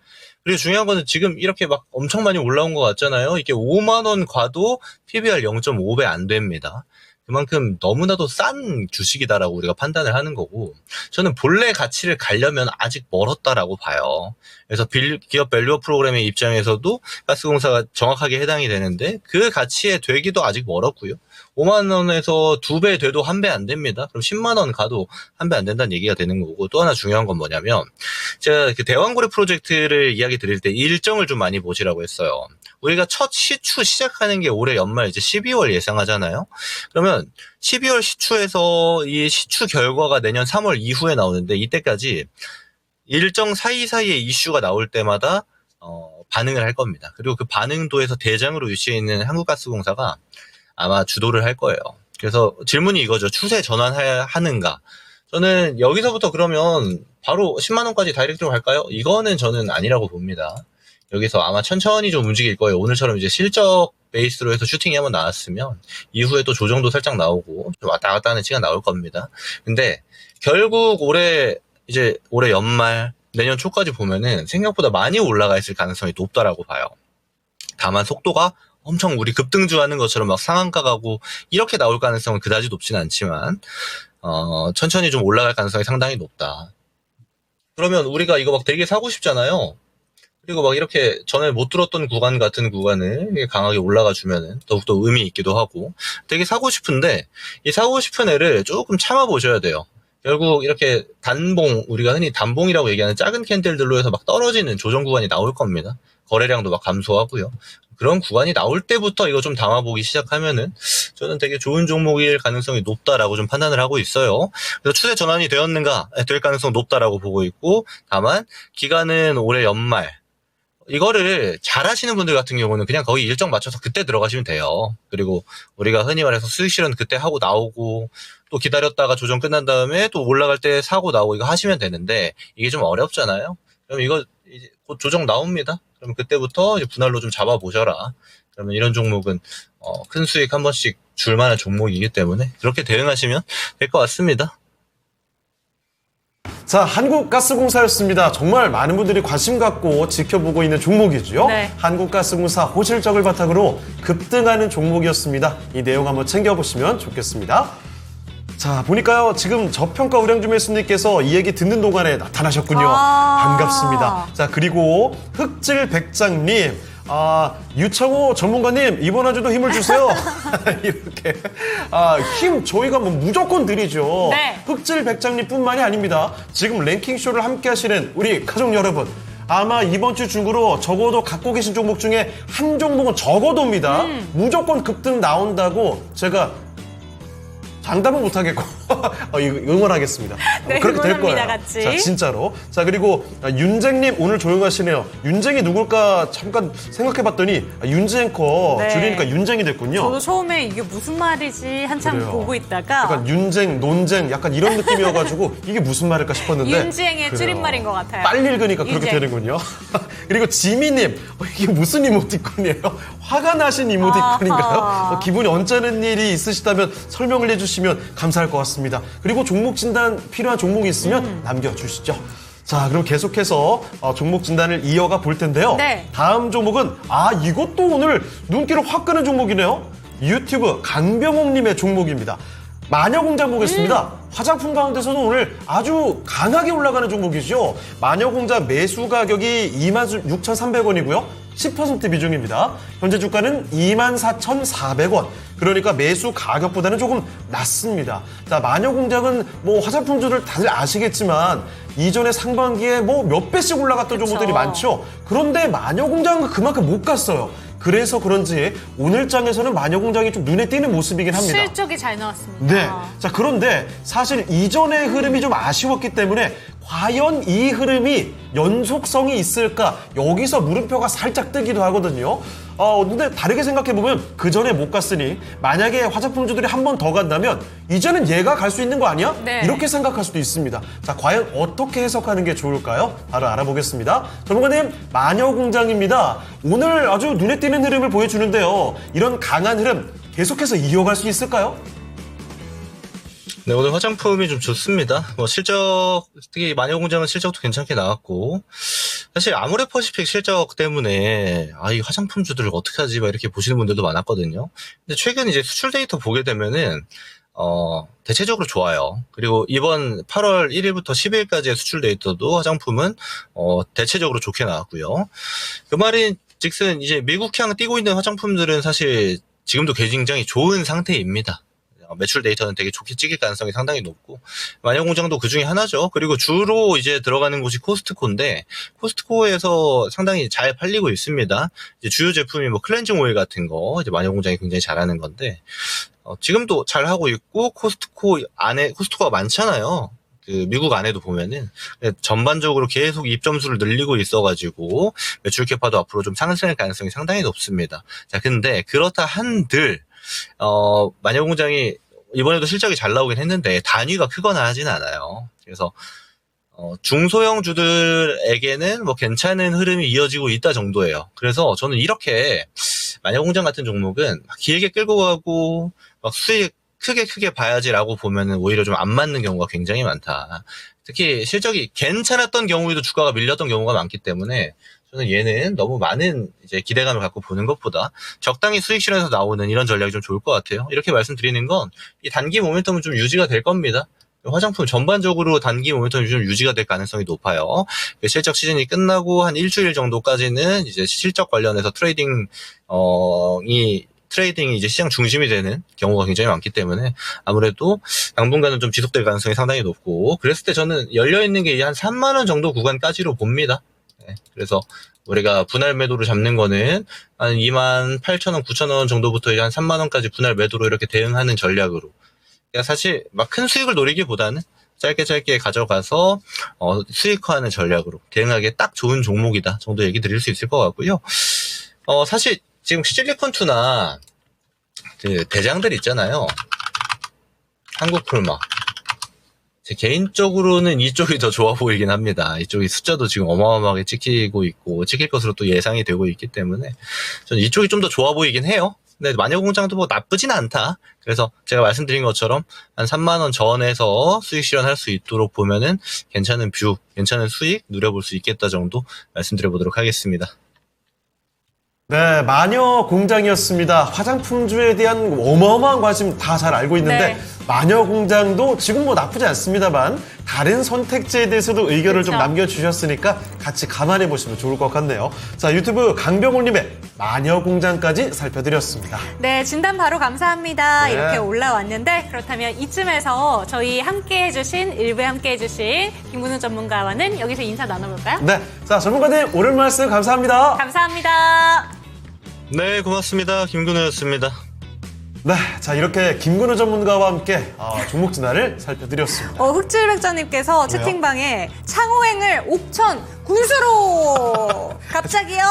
그리고 중요한 거는 지금 이렇게 막 엄청 많이 올라온 것 같잖아요. 이게 5만 원 과도 PBR 0.5배 안 됩니다. 그만큼 너무나도 싼 주식이다라고 우리가 판단을 하는 거고 저는 본래 가치를 가려면 아직 멀었다라고 봐요. 그래서 기업 밸류 프로그램의 입장에서도 가스공사가 정확하게 해당이 되는데 그 가치에 되기도 아직 멀었고요. 5만 원에서 2배 돼도 1배 안 됩니다. 그럼 10만 원 가도 1배 안 된다는 얘기가 되는 거고 또 하나 중요한 건 뭐냐면 제가 그 대왕고래 프로젝트를 이야기 드릴 때 일정을 좀 많이 보시라고 했어요. 우리가 첫 시추 시작하는 게 올해 연말 이제 12월 예상하잖아요. 그러면 12월 시추에서 이 시추 결과가 내년 3월 이후에 나오는데 이때까지 일정 사이사이에 이슈가 나올 때마다 반응을 할 겁니다. 그리고 그 반응도에서 대장으로 위치해 있는 한국가스공사가 아마 주도를 할 거예요. 그래서 질문이 이거죠. 추세 전환하는가? 저는 여기서부터 그러면 바로 10만 원까지 다이렉트로 갈까요? 이거는 저는 아니라고 봅니다. 여기서 아마 천천히 좀 움직일 거예요. 오늘처럼 이제 실적 베이스로 해서 슈팅이 한번 나왔으면 이후에 또 조정도 살짝 나오고 좀 왔다 갔다 하는 시간 나올 겁니다. 근데 결국 올해 연말 내년 초까지 보면은 생각보다 많이 올라가 있을 가능성이 높다라고 봐요. 다만 속도가 엄청 우리 급등주하는 것처럼 막 상한가 가고 이렇게 나올 가능성은 그다지 높진 않지만 천천히 좀 올라갈 가능성이 상당히 높다. 그러면 우리가 이거 막 되게 사고 싶잖아요. 그리고 막 이렇게 전에 못 들었던 구간 같은 구간을 강하게 올라가 주면은 더욱더 의미 있기도 하고 되게 사고 싶은데 이 사고 싶은 애를 조금 참아 보셔야 돼요. 결국 이렇게 단봉, 우리가 흔히 단봉이라고 얘기하는 작은 캔들들로 해서 막 떨어지는 조정 구간이 나올 겁니다. 거래량도 막 감소하고요. 그런 구간이 나올 때부터 이거 좀 담아보기 시작하면은 저는 되게 좋은 종목일 가능성이 높다라고 좀 판단을 하고 있어요. 그래서 추세 전환이 되었는가? 될 가능성 높다라고 보고 있고, 다만 기간은 올해 연말. 이거를 잘 하시는 분들 같은 경우는 그냥 거의 일정 맞춰서 그때 들어가시면 돼요. 그리고 우리가 흔히 말해서 수익 실현 그때 하고 나오고 또 기다렸다가 조정 끝난 다음에 또 올라갈 때 사고 나오고 이거 하시면 되는데 이게 좀 어렵잖아요. 그럼 이거 이제 곧 조정 나옵니다. 그럼 그때부터 이제 분할로 좀 잡아보셔라. 그러면 이런 종목은 큰 수익 한 번씩 줄 만한 종목이기 때문에 그렇게 대응하시면 될 것 같습니다. 자, 한국가스공사였습니다. 정말 많은 분들이 관심 갖고 지켜보고 있는 종목이죠. 네. 한국가스공사 호실적을 바탕으로 급등하는 종목이었습니다. 이 내용 한번 챙겨보시면 좋겠습니다. 자, 보니까요, 지금 저평가 우량주매수님께서 이 얘기 듣는 동안에 나타나셨군요. 반갑습니다. 자, 그리고 흑질백장님. 유창호 전문가님, 이번 한 주도 힘을 주세요. 이렇게. 힘 저희가 뭐 무조건 드리죠. 네. 흑질백장님 뿐만이 아닙니다. 지금 랭킹쇼를 함께 하시는 우리 가족 여러분. 아마 이번 주 중으로 적어도 갖고 계신 종목 중에 한 종목은 적어도입니다. 무조건 급등 나온다고 제가 장담은 못하겠고 응원하겠습니다. 네, 그렇게 될 거예요. 응원합니다, 같이. 자, 진짜로. 자, 그리고 윤쟁님 오늘 조용하시네요. 윤쟁이 누굴까 잠깐 생각해봤더니 윤지 앵커 네. 줄이니까 윤쟁이 됐군요. 저도 처음에 이게 무슨 말이지 한참 그래요. 보고 있다가 약간 윤쟁, 논쟁 약간 이런 느낌이어가지고 이게 무슨 말일까 싶었는데 윤지행의 그래요. 줄임말인 것 같아요. 빨리 읽으니까 그렇게 윤쟁. 되는군요. 그리고 지미님 이게 무슨 이모티콘이에요? 화가 나신 이모티콘인가요? 아하. 기분이 언짢은 일이 있으시다면 설명을 해주시면 감사할 것 같습니다. 그리고 종목 진단 필요한 종목이 있으면 남겨주시죠. 자, 그럼 계속해서 종목 진단을 이어가 볼 텐데요. 네. 다음 종목은 이것도 오늘 눈길을 확 끄는 종목이네요. 유튜브 강병옥님의 종목입니다. 마녀공장 보겠습니다. 화장품 가운데서도 오늘 아주 강하게 올라가는 종목이죠. 마녀공장 매수 가격이 26,300원이고요. 10% 비중입니다. 현재 주가는 24,400원. 그러니까 매수 가격보다는 조금 낮습니다. 자, 마녀공장은 뭐 화장품주를 다들 아시겠지만 이전에 상반기에 뭐 몇 배씩 올라갔던 그쵸. 종목들이 많죠. 그런데 마녀공장은 그만큼 못 갔어요. 그래서 그런지 오늘 장에서는 마녀공장이 좀 눈에 띄는 모습이긴 합니다. 실적이 잘 나왔습니다. 네. 자, 그런데 사실 이전의 흐름이 좀 아쉬웠기 때문에 과연 이 흐름이 연속성이 있을까? 여기서 물음표가 살짝 뜨기도 하거든요. 근데 다르게 생각해보면 그 전에 못 갔으니 만약에 화장품주들이 한 번 더 간다면 이제는 얘가 갈 수 있는 거 아니야? 네. 이렇게 생각할 수도 있습니다. 자, 과연 어떻게 해석하는 게 좋을까요? 바로 알아보겠습니다. 전문가님, 마녀공장입니다. 오늘 아주 눈에 띄는 흐름을 보여주는데요. 이런 강한 흐름 계속해서 이어갈 수 있을까요? 네, 오늘 화장품이 좀 좋습니다. 뭐 실적, 특히 마녀공장은 실적도 괜찮게 나왔고, 사실 아모레퍼시픽 실적 때문에 이 화장품주들을 어떻게 하지 막 이렇게 보시는 분들도 많았거든요. 근데 최근 이제 수출 데이터 보게 되면은 대체적으로 좋아요. 그리고 이번 8월 1일부터 10일까지의 수출 데이터도 화장품은 대체적으로 좋게 나왔고요. 그 말인 즉슨 이제 미국향 띄고 있는 화장품들은 사실 지금도 굉장히 좋은 상태입니다. 매출 데이터는 되게 좋게 찍힐 가능성이 상당히 높고, 마녀공장도 그 중에 하나죠. 그리고 주로 이제 들어가는 곳이 코스트코인데, 코스트코에서 상당히 잘 팔리고 있습니다. 이제 주요 제품이 뭐 클렌징 오일 같은 거, 이제 마녀공장이 굉장히 잘하는 건데, 지금도 잘 하고 있고, 코스트코가 많잖아요. 그 미국 안에도 보면은 전반적으로 계속 입점수를 늘리고 있어가지고 매출 캐파도 앞으로 좀 상승할 가능성이 상당히 높습니다. 자, 근데 그렇다 한들 마녀공장이 이번에도 실적이 잘 나오긴 했는데 단위가 크거나 하진 않아요. 그래서 중소형 주들에게는 뭐 괜찮은 흐름이 이어지고 있다 정도예요. 그래서 저는 이렇게 마녀공장 같은 종목은 막 길게 끌고 가고 막 수익 크게 봐야지라고 보면은 오히려 좀 안 맞는 경우가 굉장히 많다. 특히 실적이 괜찮았던 경우에도 주가가 밀렸던 경우가 많기 때문에 저는 얘는 너무 많은 이제 기대감을 갖고 보는 것보다 적당히 수익 실현에서 나오는 이런 전략이 좀 좋을 것 같아요. 이렇게 말씀드리는 건 이 단기 모멘텀은 좀 유지가 될 겁니다. 화장품 전반적으로 단기 모멘텀이 좀 유지가 될 가능성이 높아요. 실적 시즌이 끝나고 한 일주일 정도까지는 이제 실적 관련해서 트레이딩이 이제 시장 중심이 되는 경우가 굉장히 많기 때문에 아무래도 당분간은 좀 지속될 가능성이 상당히 높고, 그랬을 때 저는 열려있는 게 한 3만 원 정도 구간까지로 봅니다. 네, 그래서 우리가 분할 매도로 잡는 거는 한 28,000원, 9,000원 정도부터 이제 한 3만 원까지 분할 매도로 이렇게 대응하는 전략으로. 그러니까 사실 막 큰 수익을 노리기보다는 짧게 가져가서 수익화하는 전략으로 대응하기에 딱 좋은 종목이다 정도 얘기 드릴 수 있을 것 같고요. 사실 지금 시질리콘2나 그 대장들 있잖아요. 한국풀마. 제 개인적으로는 이쪽이 더 좋아 보이긴 합니다. 이쪽이 숫자도 지금 어마어마하게 찍히고 있고 찍힐 것으로 또 예상이 되고 있기 때문에 저는 이쪽이 좀 더 좋아 보이긴 해요. 근데 마녀공장도 뭐 나쁘진 않다. 그래서 제가 말씀드린 것처럼 한 3만 원 전에서 수익 실현할 수 있도록 보면은 괜찮은 뷰, 괜찮은 수익 누려볼 수 있겠다 정도 말씀드려 보도록 하겠습니다. 네, 마녀공장이었습니다. 화장품주에 대한 어마어마한 관심 다 잘 알고 있는데 네. 마녀공장도 지금 뭐 나쁘지 않습니다만 다른 선택지에 대해서도 의견을 좀 그렇죠. 남겨주셨으니까 같이 감안해 보시면 좋을 것 같네요. 자, 유튜브 강병호님의 마녀공장까지 살펴드렸습니다. 네, 진단 바로 감사합니다. 네. 이렇게 올라왔는데 그렇다면 이쯤에서 저희 함께 해주신 일부에 함께 해주신 김근우 전문가와는 여기서 인사 나눠볼까요? 네, 자, 전문가님 오늘 말씀 감사합니다. 감사합니다. 네, 고맙습니다. 김근우였습니다. 네, 자, 이렇게 김근우 전문가와 함께 종목 진화를 살펴드렸습니다. 흑질백자님께서 채팅방에 창호행을 옥천 군수로 갑자기요?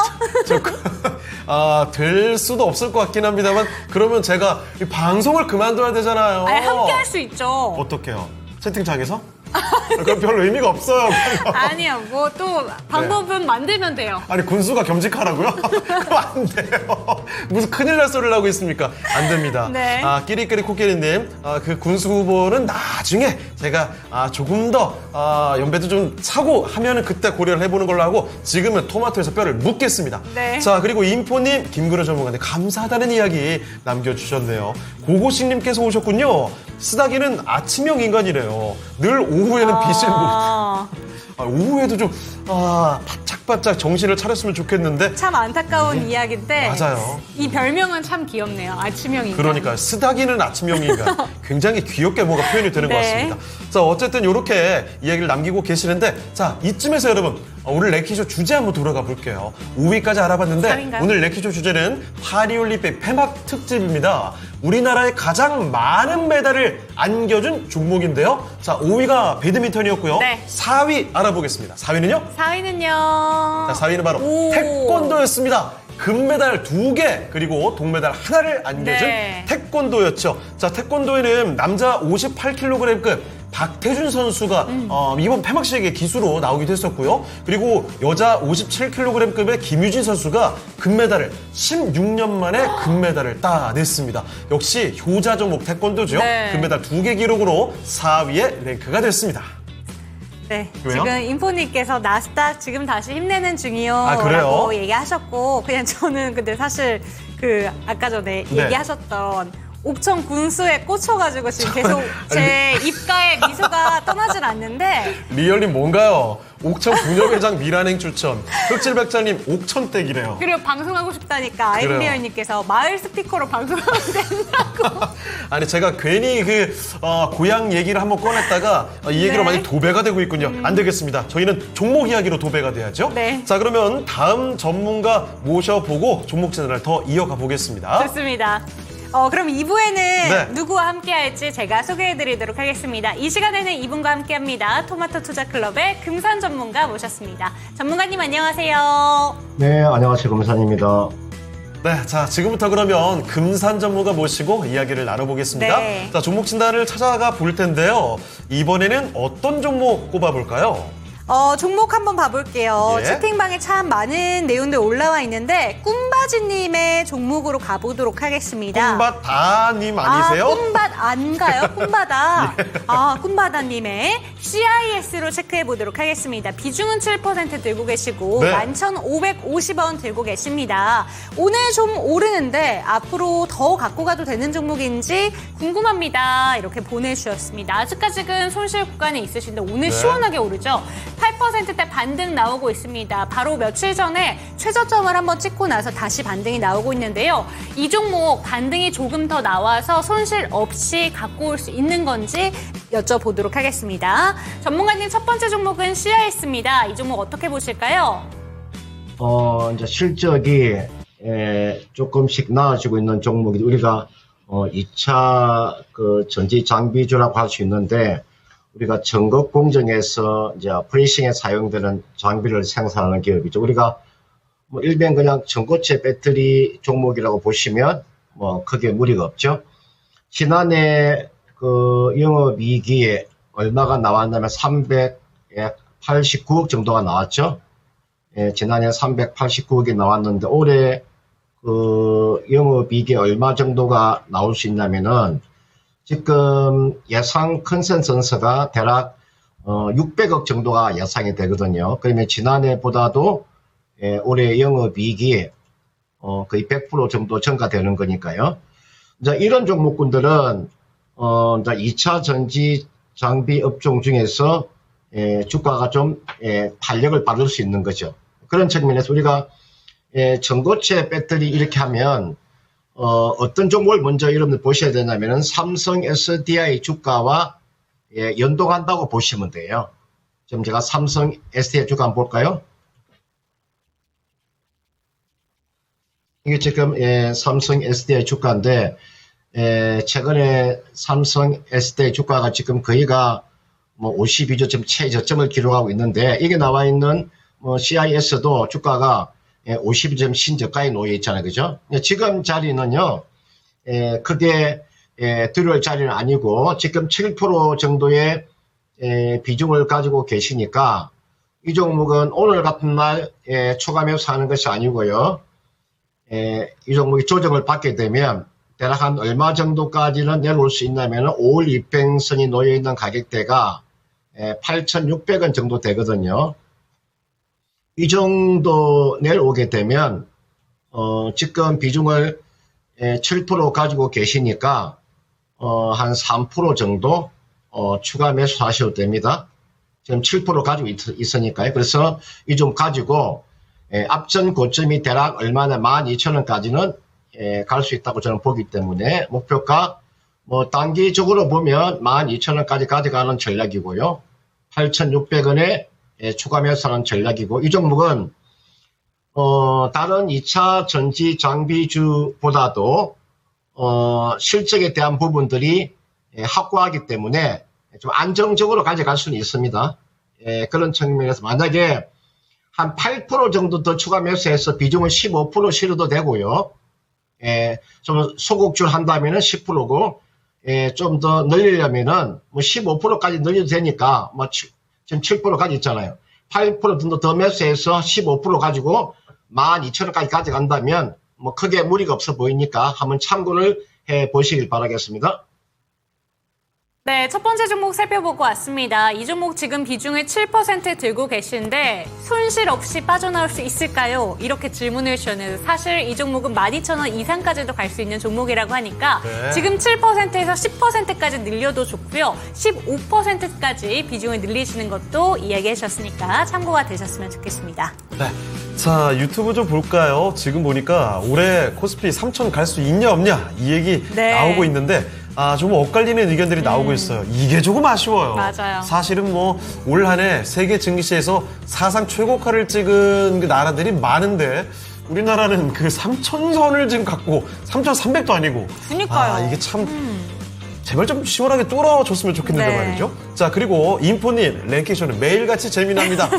될 수도 없을 것 같긴 합니다만 그러면 제가 이 방송을 그만둬야 되잖아요. 아니, 함께 할 수 있죠. 어떻게요? 채팅창에서? 그럼 별로 의미가 없어요. 아니요, 뭐 또 방법은 만들면 돼요. 아니 군수가 겸직하라고요? 그럼 안 돼요. 무슨 큰일 날 소리를 하고 있습니까? 안 됩니다. 네. 끼리끼리 코끼리님, 그 군수 후보는 나중에 제가 조금 더 연배도 좀 차고 하면은 그때 고려를 해보는 걸로 하고 지금은 토마토에서 뼈를 묻겠습니다. 네. 자, 그리고 인포님, 김근우 전문가님 감사하다는 이야기 남겨주셨네요. 고고식님께서 오셨군요. 쓰다기는 아침형 인간이래요. 늘 오후에는 빛을 못. 오후에도 좀 바짝바짝 정신을 차렸으면 좋겠는데. 참 안타까운 이야기인데 맞아요. 이 별명은 참 귀엽네요. 아침형 인간. 그러니까 쓰다기는 아침형 인간. 굉장히 귀엽게 뭔가 표현이 되는 것 네. 같습니다. 자, 어쨌든 이렇게 이야기를 남기고 계시는데 자, 이쯤에서 여러분 오늘 레키쇼 주제 한번 돌아가 볼게요. 5위까지 알아봤는데 4위인가요? 오늘 레키쇼 주제는 파리올림픽 폐막 특집입니다. 우리나라에 가장 많은 메달을 안겨준 종목인데요. 자, 5위가 배드민턴이었고요. 네. 4위 알아보겠습니다. 4위는요? 4위는요. 자, 4위는 바로 태권도였습니다. 금메달 2개 그리고 동메달 하나를 안겨준 네. 태권도였죠. 자, 태권도에는 남자 58kg급 박태준 선수가 이번 폐막식의 기수로 나오기도 했었고요. 그리고 여자 57kg급의 김유진 선수가 금메달을 16년 만에 금메달을 따냈습니다. 역시 효자 종목 태권도죠. 네. 금메달 2개 기록으로 4위에 랭크가 됐습니다. 네, 왜요? 지금 인포님께서 나스닥 지금 다시 힘내는 중이요. 그래요? 라고 얘기하셨고, 그냥 저는 근데 사실 아까 전에 네. 얘기하셨던 옥천 군수에 꽂혀가지고 지금 계속 제 입가에 미소가 떠나질 않는데. 리얼님 뭔가요? 옥천 부녀회장 미란행 추천. 흑질백자님 옥천댁이래요. 그리고 방송하고 싶다니까 그래요. 아이리언님께서 마을 스피커로 방송하면 된다고. 아니 제가 괜히 고향 얘기를 한번 꺼냈다가 이 얘기로 네. 많이 도배가 되고 있군요. 안 되겠습니다. 저희는 종목 이야기로 도배가 돼야죠. 네. 자, 그러면 다음 전문가 모셔보고 종목 채널을 더 이어가 보겠습니다. 좋습니다. 그럼 2부에는 네. 누구와 함께 할지 제가 소개해드리도록 하겠습니다. 이 시간에는 이분과 함께합니다. 토마토 투자클럽의 금산 전문가 모셨습니다. 전문가님 안녕하세요. 네, 안녕하세요. 금산입니다. 네, 자, 지금부터 그러면 금산 전문가 모시고 이야기를 나눠보겠습니다. 네. 자, 종목 진단을 찾아가 볼 텐데요. 이번에는 어떤 종목 꼽아볼까요? 종목 한번 봐볼게요. 예. 채팅방에 참 많은 내용들 올라와 있는데 꿈바지님의 종목으로 가보도록 하겠습니다. 꿈바다님 아니세요? 꿈밭 안가요? 꿈바다. 꿈바다님의 CIS로 체크해 보도록 하겠습니다. 비중은 7% 들고 계시고 네. 11,550원 들고 계십니다. 오늘 좀 오르는데 앞으로 더 갖고 가도 되는 종목인지 궁금합니다. 이렇게 보내주셨습니다. 아직까지는 손실 구간에 있으신데 오늘 네. 시원하게 오르죠. 8%대 반등 나오고 있습니다. 바로 며칠 전에 최저점을 한번 찍고 나서 다시 반등이 나오고 있는데요. 이 종목 반등이 조금 더 나와서 손실 없이 갖고 올 수 있는 건지 여쭤보도록 하겠습니다. 전문가님 첫 번째 종목은 CIS입니다. 이 종목 어떻게 보실까요? 이제 실적이 조금씩 나아지고 있는 종목이 우리가 2차 그 전지 장비주라고 할 수 있는데 우리가 전극 공정에서 이제 프레싱에 사용되는 장비를 생산하는 기업이죠. 우리가 뭐 일반 그냥 전고체 배터리 종목이라고 보시면 뭐 크게 무리가 없죠. 지난해 그 영업이익이 얼마가 나왔냐면 389억 정도가 나왔죠. 지난해 389억이 나왔는데 올해 그 영업이익이 얼마 정도가 나올 수 있냐면은 지금 예상 컨센서스가 대략 600억 정도가 예상이 되거든요. 그러면 지난해보다도 올해 영업이익이 거의 100% 정도 증가되는 거니까요. 이제 이런 종목군들은 이제 2차 전지 장비 업종 중에서 주가가 좀 탄력을 받을 수 있는 거죠. 그런 측면에서 우리가 전고체 배터리 이렇게 하면 어떤 종목을 먼저 여러분들 보셔야 되냐면은 삼성 SDI 주가와 연동한다고 보시면 돼요. 지금 제가 삼성 SDI 주가 한번 볼까요? 이게 지금 삼성 SDI 주가인데 최근에 삼성 SDI 주가가 지금 거의가 뭐 52조 지금 최저점을 기록하고 있는데 이게 나와 있는 뭐 CIS도 주가가 52점 신저가에 놓여 있잖아요. 그죠? 지금 자리는요, 크게 두려울 자리는 아니고, 지금 7% 정도의 비중을 가지고 계시니까, 이 종목은 오늘 같은 날 초과 매수하는 것이 아니고요, 이 종목이 조정을 받게 되면, 대략 한 얼마 정도까지는 내려올 수 있냐면, 5월 이평선이 놓여 있는 가격대가 8,600원 정도 되거든요. 이 정도 내려오게 되면 지금 비중을 7% 가지고 계시니까 한 3% 정도 추가 매수하셔도 됩니다. 지금 7% 가지고 있으니까요. 그래서 이 좀 가지고 앞전 고점이 대략 얼마나 12,000원까지는 갈 수 있다고 저는 보기 때문에 목표가 뭐 단기적으로 보면 12,000원까지 가져가는 전략이고요. 8,600원에 추가 매수하는 전략이고, 이 종목은 다른 2차 전지 장비주보다도 실적에 대한 부분들이 확고하기 때문에 좀 안정적으로 가져갈 수는 있습니다. 그런 측면에서 만약에 한 8% 정도 더 추가 매수해서 비중을 15% 실어도 되고요. 좀 소극줄 한다면은 10%고 좀 더 늘리려면은 뭐 15%까지 늘려도 되니까 뭐 지금 7%까지 있잖아요. 8% 정도 더 매수해서 15% 가지고 12,000원까지 가져간다면 뭐 크게 무리가 없어 보이니까 한번 참고를 해 보시길 바라겠습니다. 네, 첫 번째 종목 살펴보고 왔습니다. 이 종목 지금 비중을 7% 들고 계신데 손실 없이 빠져나올 수 있을까요? 이렇게 질문을 주셨는데 사실 이 종목은 12,000원 이상까지도 갈 수 있는 종목이라고 하니까 네. 지금 7%에서 10%까지 늘려도 좋고요. 15%까지 비중을 늘리시는 것도 이야기해 주셨으니까 참고가 되셨으면 좋겠습니다. 네. 자, 유튜브 좀 볼까요? 지금 보니까 올해 코스피 3,000 갈 수 있냐 없냐 이 얘기 네. 나오고 있는데 좀 엇갈리는 의견들이 나오고 있어요. 이게 조금 아쉬워요. 맞아요. 사실은 뭐 올 한 해 세계 증시에서 사상 최고가를 찍은 그 나라들이 많은데 우리나라는 그 3,000선을 지금 갖고 3,300도 아니고 그러니까요. 이게 참 제발 좀 시원하게 뚫어줬으면 좋겠는데 네. 말이죠. 자, 그리고 인포님 랭킹쇼는 매일같이 재미납니다.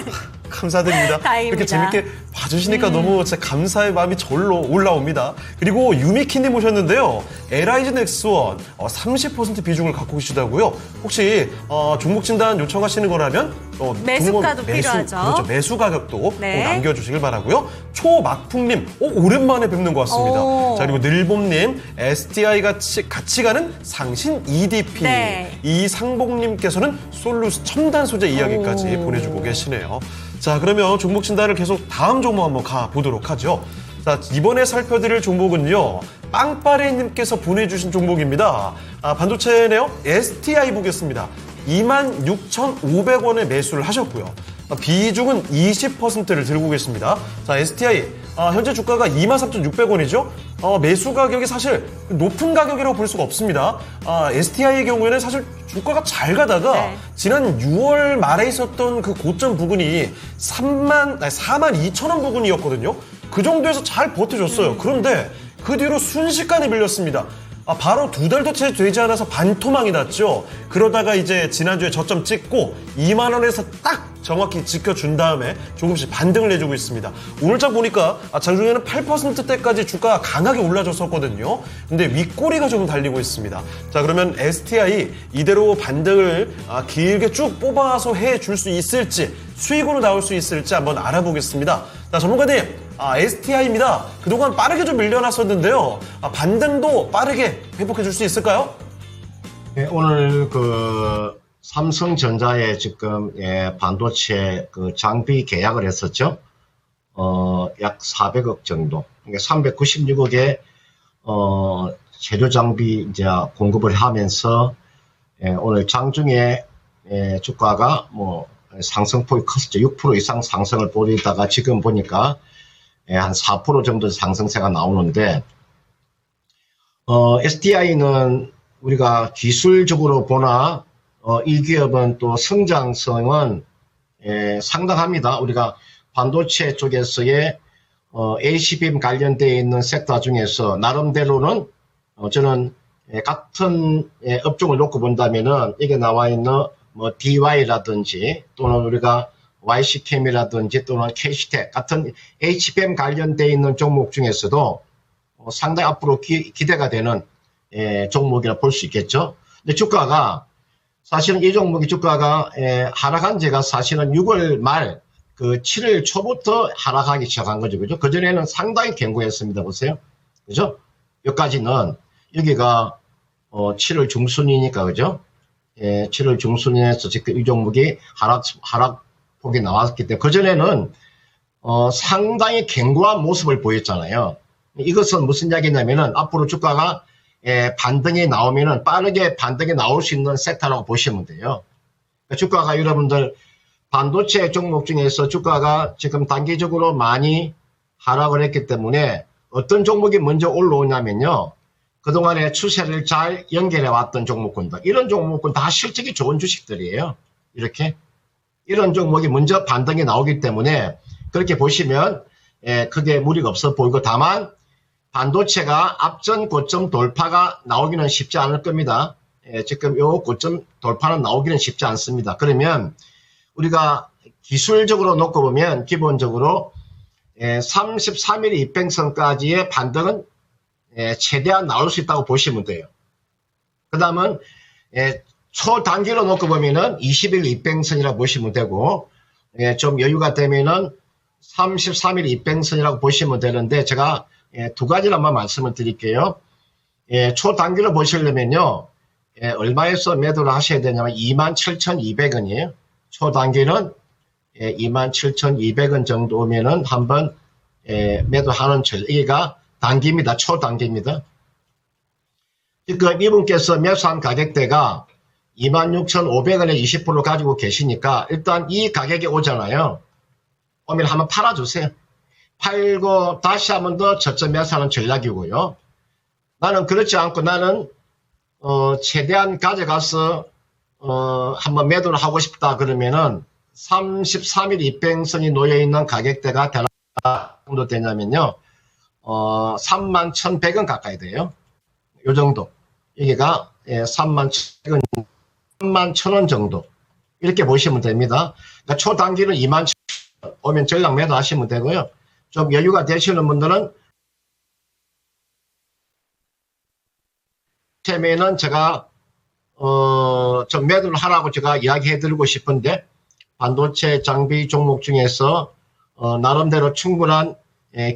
감사드립니다. 다행입니다. 이렇게 재밌게 봐주시니까 너무 진짜 감사의 마음이 절로 올라옵니다. 그리고 유미키님 오셨는데요. LIG 넥스원 30% 비중을 갖고 계시다고요. 혹시 종목 진단 요청하시는 거라면 매수가도 필요하죠. 그렇죠. 매수 가격도 네. 꼭 남겨주시길 바라고요. 초막풍님 오랜만에 뵙는 것 같습니다. 오. 자, 그리고 늘봄님 STI 같이 가는 상신 EDP. 네. 이상복님께서는 솔루스 첨단 소재 이야기까지 보내주고 계시네요. 자, 그러면 종목 진단을 계속 다음 종목 한번 가보도록 하죠. 자, 이번에 살펴드릴 종목은요. 빵빠레님께서 보내주신 종목입니다. 반도체네요. STI 보겠습니다. 26,500원에 매수를 하셨고요. 비중은 20%를 들고 계십니다. 자, STI 현재 주가가 23,600원이죠. 매수 가격이 사실 높은 가격이라고 볼 수가 없습니다. STI의 경우에는 사실 주가가 잘 가다가 네. 지난 6월 말에 있었던 그 고점 부근이 42,000원 부근이었거든요. 그 정도에서 잘 버텨줬어요. 그런데 그 뒤로 순식간에 밀렸습니다. 바로 2달도 채 되지 않아서 반토막이 났죠. 그러다가 이제 지난주에 저점 찍고 2만 원에서 딱 정확히 지켜준 다음에 조금씩 반등을 해주고 있습니다. 오늘자 보니까 장중에는 8%대까지 주가가 강하게 올라줬었거든요. 근데 윗꼬리가 좀 달리고 있습니다. 자, 그러면 STI 이대로 반등을 길게 쭉 뽑아서 해줄 수 있을지, 수익으로 나올 수 있을지 한번 알아보겠습니다. 자, 전문가님, STI입니다. 그동안 빠르게 좀 밀려났었는데요. 반등도 빠르게 회복해 줄 수 있을까요? 네, 오늘 삼성전자에 지금 반도체 장비 계약을 했었죠. 약 400억 정도. 그러니까 396억의 재료 장비 이제 공급을 하면서 오늘 장중에 주가가 상승폭이 컸었죠. 6% 이상 상승을 보이다가 지금 보니까 한 4% 정도 상승세가 나오는데, STI는 우리가 기술적으로 보나, 이 기업은 또 성장성은 상당합니다. 우리가 반도체 쪽에서의 ACBM 관련되어 있는 섹터 중에서 나름대로는 저는 같은 업종을 놓고 본다면은 이게 나와 있는 DY라든지 또는 우리가 YC캠이라든지 또는 캐시텍 같은 HBM 관련되어 있는 종목 중에서도 상당히 앞으로 기대가 되는 종목이라 볼 수 있겠죠. 근데 주가가 사실은 이 종목이 주가가 하락한 지가 사실은 6월 말 7월 초부터 하락하기 시작한 거죠. 그죠? 그전에는 상당히 견고했습니다. 보세요. 그죠? 여기까지는 여기가 7월 중순이니까 그죠? 7월 중순에서 지금 이 종목이 하락폭이 나왔기 때문에 그전에는 상당히 견고한 모습을 보였잖아요. 이것은 무슨 이야기냐면은 앞으로 주가가 반등이 나오면은 빠르게 반등이 나올 수 있는 섹터라고 보시면 돼요. 그러니까 주가가 여러분들 반도체 종목 중에서 주가가 지금 단기적으로 많이 하락을 했기 때문에 어떤 종목이 먼저 올라오냐면요. 그동안의 추세를 잘 연결해 왔던 종목군들, 이런 종목군 다 실적이 좋은 주식들이에요. 이렇게. 이런 종목이 먼저 반등이 나오기 때문에 그렇게 보시면 크게 무리가 없어 보이고, 다만 반도체가 앞전 고점 돌파가 나오기는 쉽지 않을 겁니다. 지금 요 고점 돌파는 나오기는 쉽지 않습니다. 그러면 우리가 기술적으로 놓고 보면 기본적으로 33일 이평선까지의 반등은 최대한 나올 수 있다고 보시면 돼요. 그 다음은 초단기로 놓고 보면은 20일 이평선이라고 보시면 되고, 좀 여유가 되면은 33일 이평선이라고 보시면 되는데, 제가 두 가지를 한번 말씀을 드릴게요. 초단기로 보시려면요, 얼마에서 매도를 하셔야 되냐면 27,200원이에요. 초단기는 27,200원 정도 오면은 한번 매도하는 여기가 단기입니다. 초단기입니다. 지금 이분께서 매수한 가격대가 26,500원에 20% 가지고 계시니까 일단 이 가격에 오잖아요. 오면 한번 팔아주세요. 팔고 다시 한번 더 저점 매수하는 전략이고요. 나는 그렇지 않고 나는 최대한 가져가서 한번 매도를 하고 싶다 그러면은 33일 이평선이 놓여있는 가격대가 대략 정도 되냐면요. 31,100원 가까이 돼요. 요 정도. 여기가 31,100원, 31,000원 정도. 이렇게 보시면 됩니다. 그러니까 초단기는 오면 전략 매도하시면 되고요. 좀 여유가 되시는 분들은 처음에는 제가 좀 매도를 하라고 제가 이야기해 드리고 싶은데 반도체 장비 종목 중에서 나름대로 충분한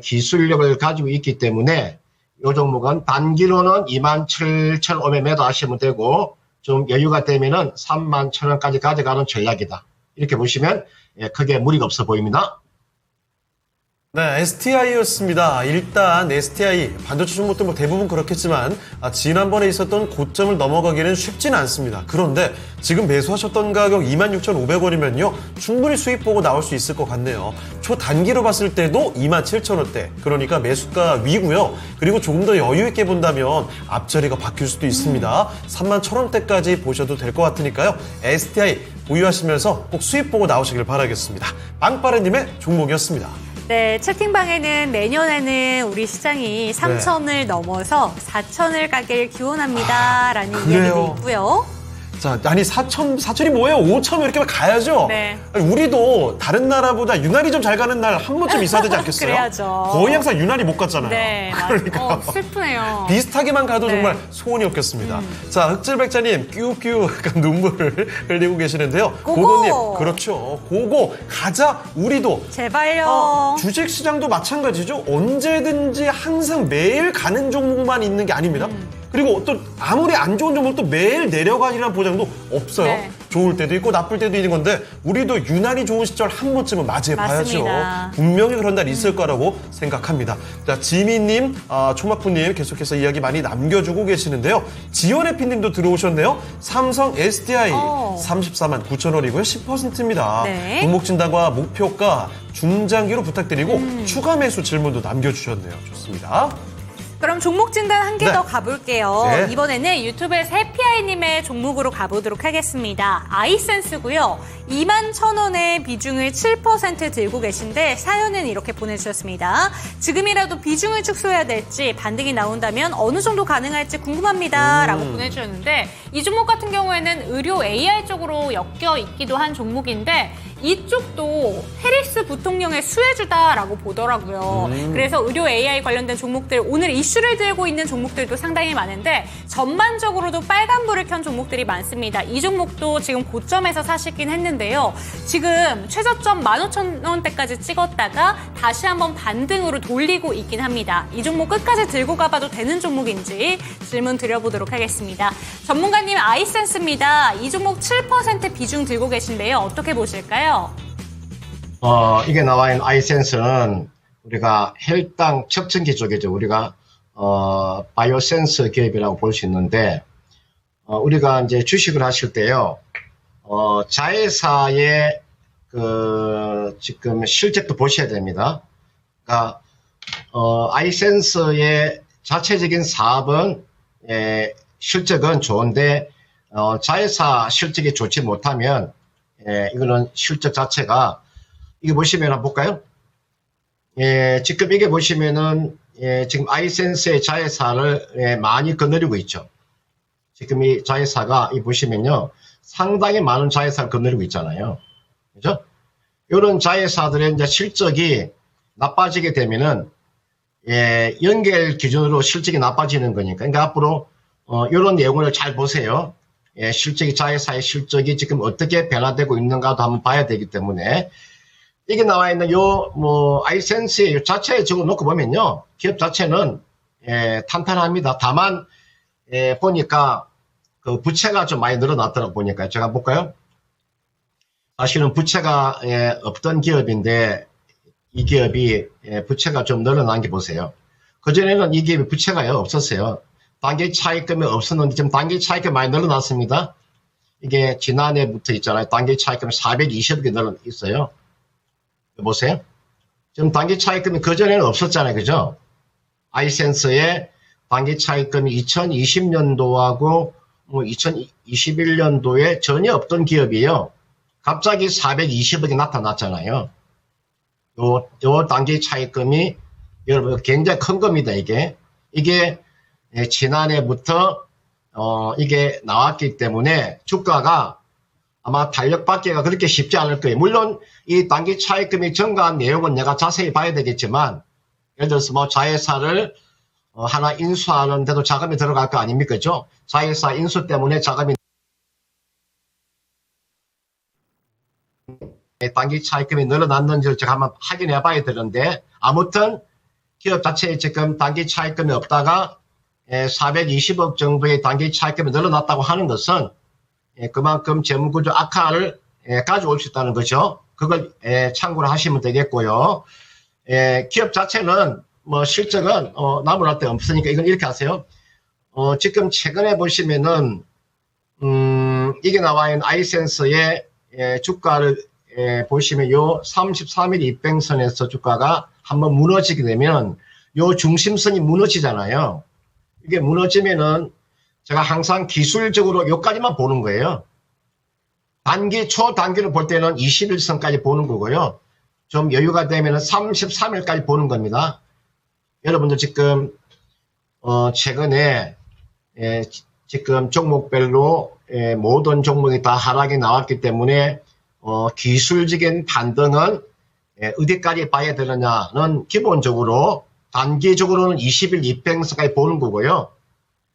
기술력을 가지고 있기 때문에 이 종목은 단기로는 27,000원에 매도하시면 되고 좀 여유가 되면은 31,000원까지 가져가는 전략이다. 이렇게 보시면 크게 무리가 없어 보입니다. 네, STI였습니다. 일단 STI 반도체 종목도 뭐 대부분 그렇겠지만 지난번에 있었던 고점을 넘어가기는 쉽지는 않습니다. 그런데 지금 매수하셨던 가격 26,500원이면요. 충분히 수익 보고 나올 수 있을 것 같네요. 초단기로 봤을 때도 27,000원대. 그러니까 매수가 위고요. 그리고 조금 더 여유 있게 본다면 앞자리가 바뀔 수도 있습니다. 31,000원대까지 보셔도 될 것 같으니까요. STI 보유하시면서 꼭 수익 보고 나오시길 바라겠습니다. 빵빠레님의 종목이었습니다. 네, 채팅방에는 내년에는 우리 시장이 3,000을 넘어서 4,000을 가길 기원합니다. 라는 이야기도 있고요. 자, 아니 4천이 뭐예요? 5천 이렇게 가야죠. 네. 아니, 우리도 다른 나라보다 유난히 좀 잘 가는 날 한 번쯤 있어야 되지 않겠어요? 그래야죠. 거의 항상 유난히 못 갔잖아요. 네, 그러니까 슬프네요. 비슷하게만 가도 네. 정말 소원이 없겠습니다. 자, 흑질백자님 끼우끼우 약간 눈물을 흘리고 계시는데요. 고고! 고고님, 그렇죠. 고고 가자. 우리도 제발요. 주식시장도 마찬가지죠. 언제든지 항상 매일 가는 종목만 있는 게 아닙니다. 그리고 또 아무리 안 좋은 종목도 매일 내려가리라는 보장도 없어요. 네. 좋을 때도 있고 나쁠 때도 있는 건데 우리도 유난히 좋은 시절 한 번쯤은 맞이해봐야죠. 맞습니다. 분명히 그런 날이 있을 거라고 생각합니다. 자, 지미님, 초마푸님 계속해서 이야기 많이 남겨주고 계시는데요. 지연해피님도 들어오셨네요. 삼성 SDI 34만 9천 원이고요. 10%입니다. 네. 종목 진단과 목표가 중장기로 부탁드리고 추가 매수 질문도 남겨주셨네요. 좋습니다. 그럼 종목 진단 한 개 네. 더 가볼게요. 네. 이번에는 유튜브에서 해피아이님의 종목으로 가보도록 하겠습니다. 아이센스고요. 21,000원의 비중을 7% 들고 계신데 사연은 이렇게 보내주셨습니다. 지금이라도 비중을 축소해야 될지 반등이 나온다면 어느 정도 가능할지 궁금합니다. 라고 보내주셨는데 이 종목 같은 경우에는 의료 AR 쪽으로 엮여 있기도 한 종목인데 이쪽도 해리스 부통령의 수혜주다라고 보더라고요. 그래서 의료 AI 관련된 종목들 오늘 이슈를 들고 있는 종목들도 상당히 많은데 전반적으로도 빨간불을 켠 종목들이 많습니다. 이 종목도 지금 고점에서 사시긴 했는데요. 지금 최저점 15,000원대까지 찍었다가 다시 한번 반등으로 돌리고 있긴 합니다. 이 종목 끝까지 들고 가봐도 되는 종목인지 질문 드려보도록 하겠습니다. 전문가님 아이센스입니다. 이 종목 7% 비중 들고 계신데요. 어떻게 보실까요? 이게 나와 있는 아이센스는 우리가 혈당 측정기 쪽이죠. 우리가 바이오센서 기업이라고 볼 수 있는데 우리가 이제 주식을 하실 때요. 자회사의 지금 실적도 보셔야 됩니다. 그러니까 아이센스의 자체적인 사업은 실적은 좋은데 자회사 실적이 좋지 못하면 이거는 실적 자체가 이게 보시면 한번 볼까요? 지금 이게 보시면은 지금 아이센스의 자회사를 많이 거느리고 있죠. 지금 이 자회사가 이 보시면요 상당히 많은 자회사를 거느리고 있잖아요. 그죠? 이런 자회사들의 이제 실적이 나빠지게 되면은 연결 기준으로 실적이 나빠지는 거니까. 그러니까 앞으로 이런 내용을 잘 보세요. 실적이 자회사의 실적이 지금 어떻게 변화되고 있는가도 한번 봐야 되기 때문에 이게 나와 있는 아이센스의 요 자체에 적어놓고 보면요 기업 자체는 탄탄합니다. 다만 보니까 그 부채가 좀 많이 늘어났더라고 보니까 제가 볼까요? 사실은 부채가 없던 기업인데 이 기업이 부채가 좀 늘어난 게 보세요. 그전에는 이 기업이 부채가 없었어요. 단기 차익금이 없었는데 지금 단기 차익금이 많이 늘어났습니다. 이게 지난해부터 있잖아요. 단기 차익금이 420억이 늘어 있어요. 보세요. 지금 단기 차익금이 그전에는 없었잖아요. 그죠? 아이센스의 단기 차익금이 2020년도하고 2021년도에 전혀 없던 기업이에요. 갑자기 420억이 나타났잖아요. 요 단기 차익금이 여러분 굉장히 큰 겁니다. 이게 지난해부터 이게 나왔기 때문에 주가가 아마 탄력받기가 그렇게 쉽지 않을 거예요. 물론 이 단기 차익금이 증가한 내용은 내가 자세히 봐야 되겠지만 예를 들어서 뭐 자회사를 하나 인수하는데도 자금이 들어갈 거 아닙니까? 그죠? 자회사 인수 때문에 자금이 단기 차익금이 늘어났는지를 제가 한번 확인해 봐야 되는데 아무튼 기업 자체에 지금 단기 차익금이 없다가 420억 정도의 단기 차익금이 늘어났다고 하는 것은 그만큼 재무구조 악화를 가져올 수 있다는 거죠. 그걸 참고를 하시면 되겠고요. 기업 자체는 뭐 실적은 나무랄 데 없으니까 이건 이렇게 하세요. 지금 최근에 보시면은 이게 나와 있는 아이센스의 주가를 보시면 요 33일 입병선에서 주가가 한번 무너지게 되면 요 중심선이 무너지잖아요. 이게 무너지면은 제가 항상 기술적으로 요까지만 보는 거예요. 단기, 초단기를 볼 때는 21선까지 보는 거고요. 좀 여유가 되면은 33일까지 보는 겁니다. 여러분들 지금, 최근에, 지금 종목별로, 모든 종목이 다 하락이 나왔기 때문에, 기술적인 반등은, 어디까지 봐야 되느냐는 기본적으로, 단기적으로는 20일 입병선까지 보는 거고요.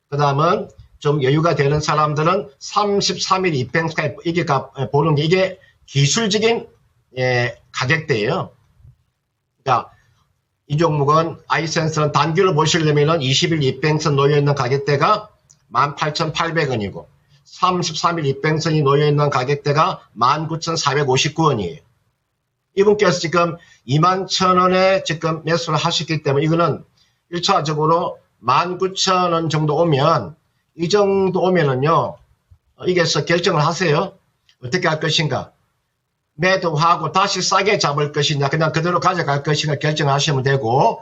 그 다음은, 좀 여유가 되는 사람들은 33일 입병선까지 이게 보는 게 이게 기술적인 가격대예요. 그러니까 이 종목은 아이센스는 단기로 보시려면은 20일 입병선 놓여있는 가격대가 18,800원이고 33일 입병선이 놓여있는 가격대가 19,459원이에요. 이분께서 지금 21,000원에 지금 매수를 하셨기 때문에 이거는 1차적으로 19,000원 정도 오면 이 정도 오면은요, 이게서 결정을 하세요. 어떻게 할 것인가. 매도하고 다시 싸게 잡을 것이냐, 그냥 그대로 가져갈 것인가 결정하시면 되고,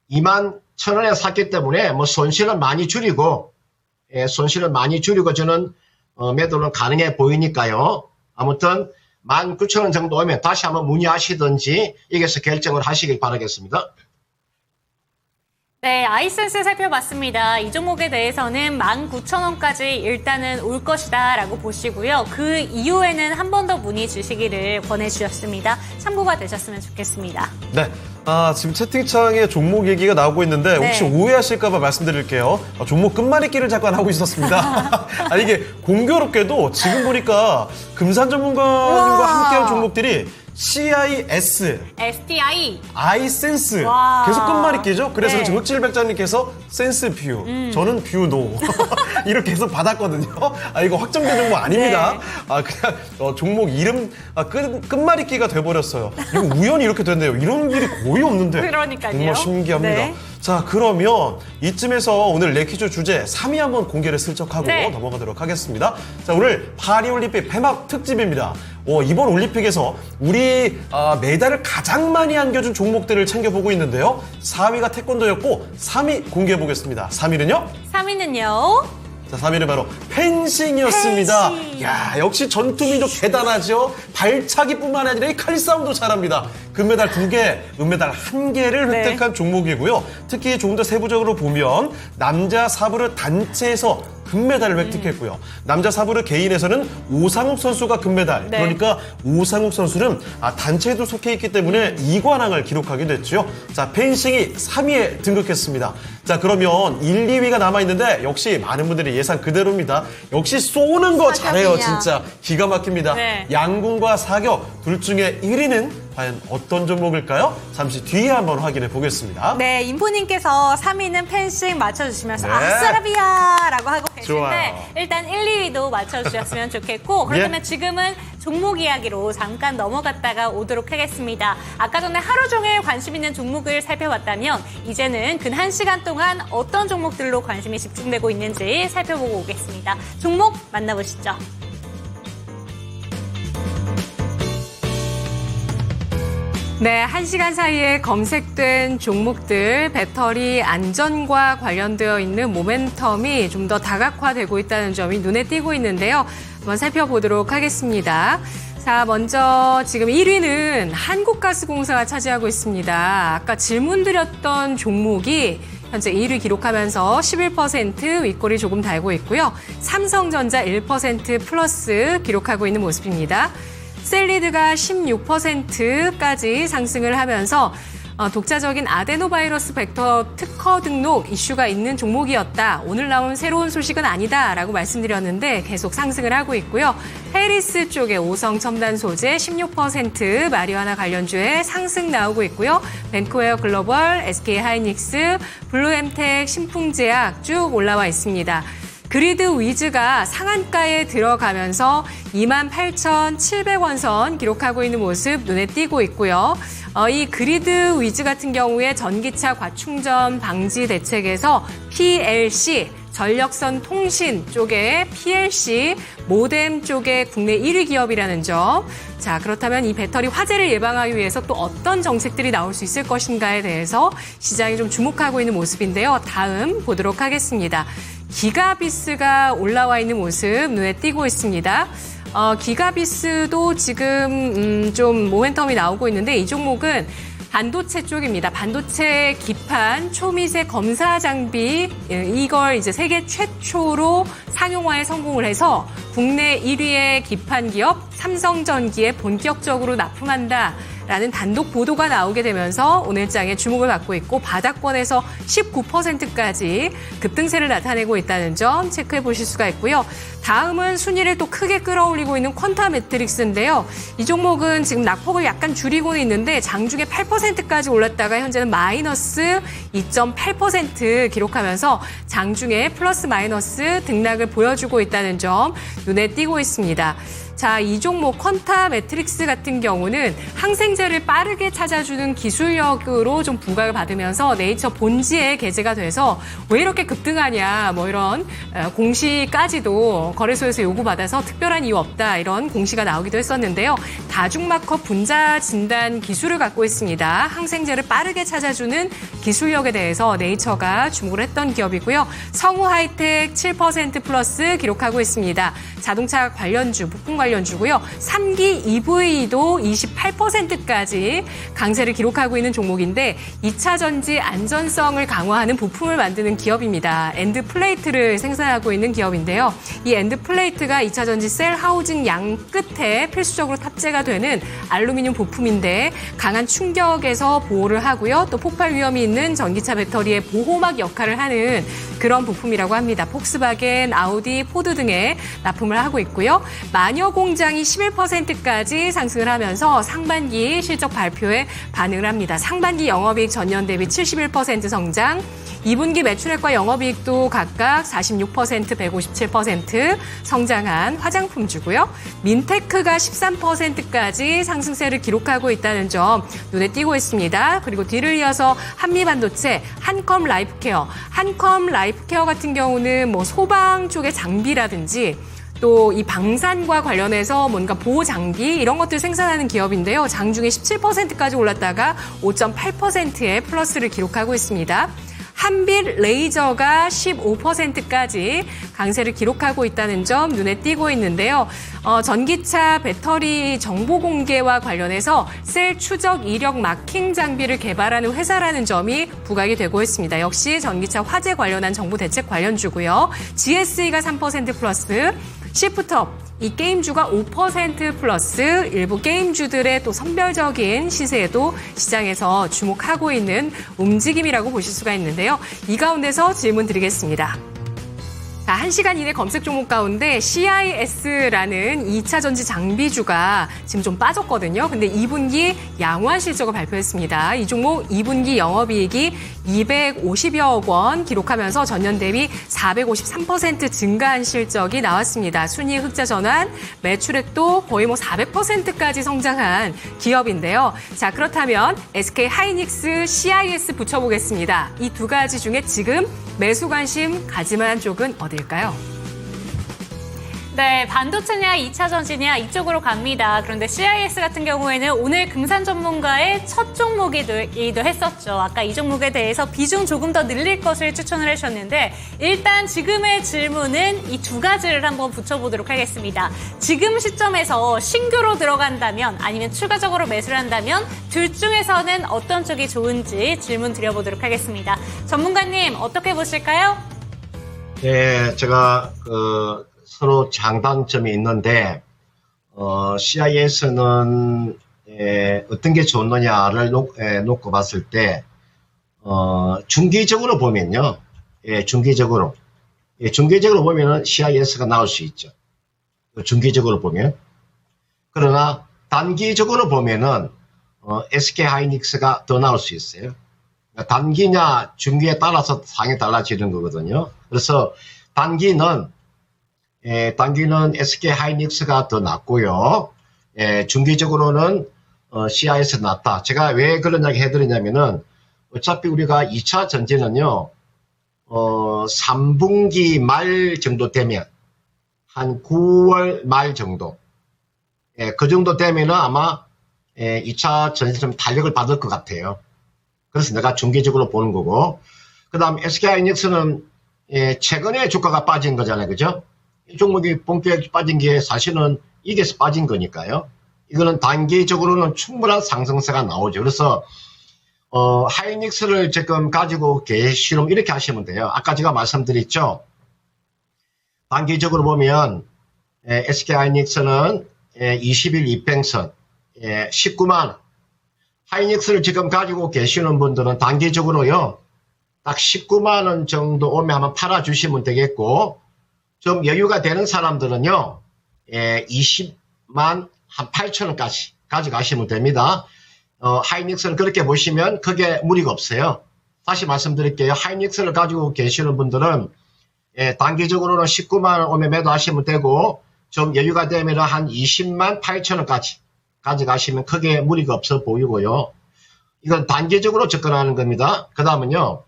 21,000원에 샀기 때문에 뭐 손실은 많이 줄이고 저는 매도는 가능해 보이니까요. 아무튼 19,000원 정도 오면 다시 한번 문의하시든지 여기서 결정을 하시길 바라겠습니다. 네, 아이센스 살펴봤습니다. 이 종목에 대해서는 19,000원까지 일단은 올 것이다 라고 보시고요. 그 이후에는 한 번 더 문의 주시기를 권해주셨습니다. 참고가 되셨으면 좋겠습니다. 네. 지금 채팅창에 종목 얘기가 나오고 있는데 혹시 네. 오해하실까봐 말씀드릴게요. 종목 끝말잇기를 잠깐 하고 있었습니다. 이게 공교롭게도 지금 보니까 금산 전문가님과 함께한 종목들이 CIS, STI. 아이센스 와. 계속 끝말잇기죠. 그래서 네. 지금 흑칠백자님께서 센스 뷰, 저는 뷰노 이렇게 해서 받았거든요. 이거 확정된 정보 아닙니다. 네. 그냥 종목 이름 끝말잇기가 돼버렸어요. 이거 우연히 이렇게 됐네요. 이런 일이 거의 없는데 그러니까요. 정말 신기합니다. 네. 자, 그러면 이쯤에서 오늘 레퀴즈 주제 3위 한번 공개를 슬쩍 하고 네. 넘어가도록 하겠습니다. 자, 오늘 파리올림픽 폐막 특집입니다. 이번 올림픽에서 우리 메달을 가장 많이 안겨준 종목들을 챙겨보고 있는데요. 4위가 태권도였고 3위 공개해보겠습니다. 3위는요? 3위는요. 자, 3위는 바로 펜싱이었습니다. 펜싱. 야, 역시 전투민족 대단하죠. 발차기뿐만 아니라 이 칼싸움도 잘합니다. 금메달 2개, 은메달 1개를 네. 획득한 종목이고요. 특히 조금 더 세부적으로 보면 남자 사브르 단체에서 금메달을 획득했고요. 남자 사브르 개인에서는 오상욱 선수가 금메달. 네. 그러니까 오상욱 선수는 단체에도 속해 있기 때문에 2관왕을 기록하게 됐죠. 자, 펜싱이 3위에 등극했습니다. 자, 그러면 1, 2위가 남아있는데 역시 많은 분들이 예상 그대로입니다. 역시 쏘는 거 잘해요, 진짜. 기가 막힙니다. 네. 양궁과 사격 둘 중에 1위는 과연 어떤 종목일까요? 잠시 뒤에 한번 확인해 보겠습니다. 네, 인포님께서 3위는 펜싱 맞춰주시면서 네. 아싸라비아라고 하고 계신데 좋아요. 일단 1, 2위도 맞춰주셨으면 좋겠고 그렇다면 예. 지금은 종목 이야기로 잠깐 넘어갔다가 오도록 하겠습니다. 아까 전에 하루 종일 관심 있는 종목을 살펴봤다면 이제는 근 1시간 동안 어떤 종목들로 관심이 집중되고 있는지 살펴보고 오겠습니다. 종목 만나보시죠. 네, 1시간 사이에 검색된 종목들, 배터리 안전과 관련되어 있는 모멘텀이 좀 더 다각화되고 있다는 점이 눈에 띄고 있는데요. 한번 살펴보도록 하겠습니다. 자, 먼저 지금 1위는 한국가스공사가 차지하고 있습니다. 아까 질문 드렸던 종목이 현재 1위 기록하면서 11% 윗꼬리 조금 달고 있고요. 삼성전자 1% 플러스 기록하고 있는 모습입니다. 셀리드가 16%까지 상승을 하면서 독자적인 아데노바이러스 벡터 특허 등록 이슈가 있는 종목이었다. 오늘 나온 새로운 소식은 아니다라고 말씀드렸는데 계속 상승을 하고 있고요. 해리스 쪽에 오성 첨단 소재 16% 마리화나 관련주에 상승 나오고 있고요. 벤코웨어 글로벌, SK 하이닉스, 블루엠텍, 신풍제약 쭉 올라와 있습니다. 그리드 위즈가 상한가에 들어가면서 28,700원 선 기록하고 있는 모습 눈에 띄고 있고요. 이 그리드 위즈 같은 경우에 전기차 과충전 방지 대책에서 PLC, 전력선 통신 쪽에 PLC, 모뎀 쪽에 국내 1위 기업이라는 점. 자, 그렇다면 이 배터리 화재를 예방하기 위해서 또 어떤 정책들이 나올 수 있을 것인가에 대해서 시장이 좀 주목하고 있는 모습인데요. 다음 보도록 하겠습니다. 기가비스가 올라와 있는 모습 눈에 띄고 있습니다. 기가비스도 지금 좀 모멘텀이 나오고 있는데 이 종목은 반도체 쪽입니다. 반도체 기판, 초미세 검사 장비 이걸 이제 세계 최초로 상용화에 성공을 해서 국내 1위의 기판 기업 삼성전기에 본격적으로 납품한다라는 단독 보도가 나오게 되면서 오늘장에 주목을 받고 있고 바닥권에서 19%까지 급등세를 나타내고 있다는 점 체크해 보실 수가 있고요. 다음은 순위를 또 크게 끌어올리고 있는 퀀타 매트릭스인데요. 이 종목은 지금 낙폭을 약간 줄이고는 있는데 장중에 8%까지 올랐다가 현재는 마이너스 2.8% 기록하면서 장중에 플러스 마이너스 등락을 보여주고 있다는 점 눈에 띄고 있습니다. 자, 이 종목 퀀타 매트릭스 같은 경우는 항생제를 빠르게 찾아주는 기술력으로 좀 부각을 받으면서 네이처 본지에 게재가 돼서 왜 이렇게 급등하냐 뭐 이런 공시까지도 거래소에서 요구받아서 특별한 이유 없다 이런 공시가 나오기도 했었는데요. 다중마커 분자 진단 기술을 갖고 있습니다. 항생제를 빠르게 찾아주는 기술력에 대해서 네이처가 주목을 했던 기업이고요. 성우 하이텍 7% 플러스 기록하고 있습니다. 자동차 관련주, 부품 관련주고요. 3기 EV도 28%까지 강세를 기록하고 있는 종목인데 2차 전지 안전성을 강화하는 부품을 만드는 기업입니다. 엔드 플레이트를 생산하고 있는 기업인데요. 이 엔드 플레이트가 2차 전지 셀 하우징 양 끝에 필수적으로 탑재가 되는 알루미늄 부품인데 강한 충격에서 보호를 하고요. 또 폭발 위험이 있는 전기차 배터리의 보호막 역할을 하는 그런 부품이라고 합니다. 폭스바겐, 아우디, 포드 등에 납품을 하고 있고요. 마녀 공장이 11%까지 상승을 하면서 상반기 실적 발표에 반응을 합니다. 상반기 영업이익 전년 대비 71% 성장, 2분기 매출액과 영업이익도 각각 46%, 157% 성장한 화장품주고요. 민테크가 13%까지 상승세를 기록하고 있다는 점 눈에 띄고 있습니다. 그리고 뒤를 이어서 한미반도체, 한컴 라이프케어. 한컴 라이프케어 같은 경우는 뭐 소방 쪽의 장비라든지 또 이 방산과 관련해서 뭔가 보호 장비 이런 것들 생산하는 기업인데요. 장중에 17%까지 올랐다가 5.8%의 플러스를 기록하고 있습니다. 한빛 레이저가 15%까지 강세를 기록하고 있다는 점 눈에 띄고 있는데요. 전기차 배터리 정보 공개와 관련해서 셀 추적 이력 마킹 장비를 개발하는 회사라는 점이 부각이 되고 있습니다. 역시 전기차 화재 관련한 정보 대책 관련주고요. GSE가 3% 플러스, 시프트업, 이 게임주가 5% 플러스, 일부 게임주들의 또 선별적인 시세에도 시장에서 주목하고 있는 움직임이라고 보실 수가 있는데요. 이 가운데서 질문 드리겠습니다. 자, 1시간 이내 검색 종목 가운데 CIS라는 2차 전지 장비주가 지금 좀 빠졌거든요. 근데 2분기 양호한 실적을 발표했습니다. 이 종목 2분기 영업이익이 250여억 원 기록하면서 전년 대비 453% 증가한 실적이 나왔습니다. 순이익 흑자 전환, 매출액도 거의 뭐 400%까지 성장한 기업인데요. 자, 그렇다면 SK 하이닉스, CIS 붙여보겠습니다. 이 두 가지 중에 지금 매수 관심 가지만한 쪽은 어딜까요? 네, 반도체냐 2차 전지냐 이쪽으로 갑니다. 그런데 CIS 같은 경우에는 오늘 금산 전문가의 첫 종목이기도 했었죠. 아까 이 종목에 대해서 비중 조금 더 늘릴 것을 추천을 해주셨는데 일단 지금의 질문은 이 두 가지를 한번 붙여보도록 하겠습니다. 지금 시점에서 신규로 들어간다면 아니면 추가적으로 매수를 한다면 둘 중에서는 어떤 쪽이 좋은지 질문 드려보도록 하겠습니다. 전문가님 어떻게 보실까요? 네, 제가 서로 장단점이 있는데 CIS는 어떤 게 좋느냐를 놓고 봤을 때 중기적으로 보면요, 중기적으로 보면은 CIS가 나올 수 있죠. 중기적으로 보면. 그러나 단기적으로 보면은 SK 하이닉스가 더 나올 수 있어요. 그러니까 단기냐 중기에 따라서 상이 달라지는 거거든요. 그래서 단기는 SK 하이닉스가 더 낫고요. 중기적으로는 CIS가 낫다. 제가 왜 그런 이야기 해드리냐면은 어차피 우리가 2차 전지는요, 3분기 말 정도 되면 한 9월 말 정도, 그 정도 되면은 아마 2차 전지 좀 탄력을 받을 것 같아요. 그래서 내가 중기적으로 보는 거고, 그 다음 SK 하이닉스는 최근에 주가가 빠진 거잖아요, 그죠? 이 종목이 본격적으로 빠진 게 사실은 이게서 빠진 거니까요. 이거는 단기적으로는 충분한 상승세가 나오죠. 그래서 하이닉스를 지금 가지고 계시면 이렇게 하시면 돼요. 아까 제가 말씀드렸죠. 단기적으로 보면 SK 하이닉스는 20일 이평선 19만 원. 하이닉스를 지금 가지고 계시는 분들은 단기적으로요, 딱 19만 원 정도 오면 한번 팔아주시면 되겠고, 좀 여유가 되는 사람들은요, 20만 한 8천 원까지 가져가시면 됩니다. 하이닉스는 그렇게 보시면 크게 무리가 없어요. 다시 말씀드릴게요. 하이닉스를 가지고 계시는 분들은 단기적으로는 19만 원 오면 매도하시면 되고, 좀 여유가 되면 한 20만 8천 원까지 가져가시면 크게 무리가 없어 보이고요. 이건 단기적으로 접근하는 겁니다. 그 다음은요,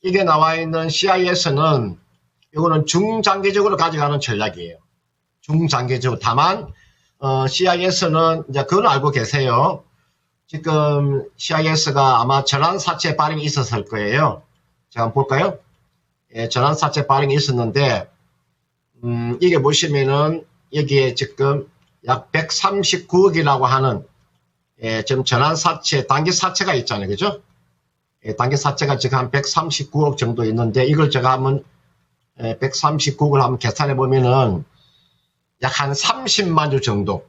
이게 나와 있는 CIS는 이거는 중장기적으로 가져가는 전략이에요. 중장기적으로. 다만 CIS는 이제 그건 알고 계세요. 지금 CIS가 아마 전환사채 발행이 있었을 거예요. 제가 한번 볼까요? 전환사채 발행이 있었는데 이게 보시면은 여기에 지금 약 139억이라고 하는 지금 전환사채, 단기사채가 있잖아요. 그죠? 단기사채가 지금 한 139억 정도 있는데 이걸 제가 한번 139억을 한번 계산해 보면은 약 한 30만 주 정도.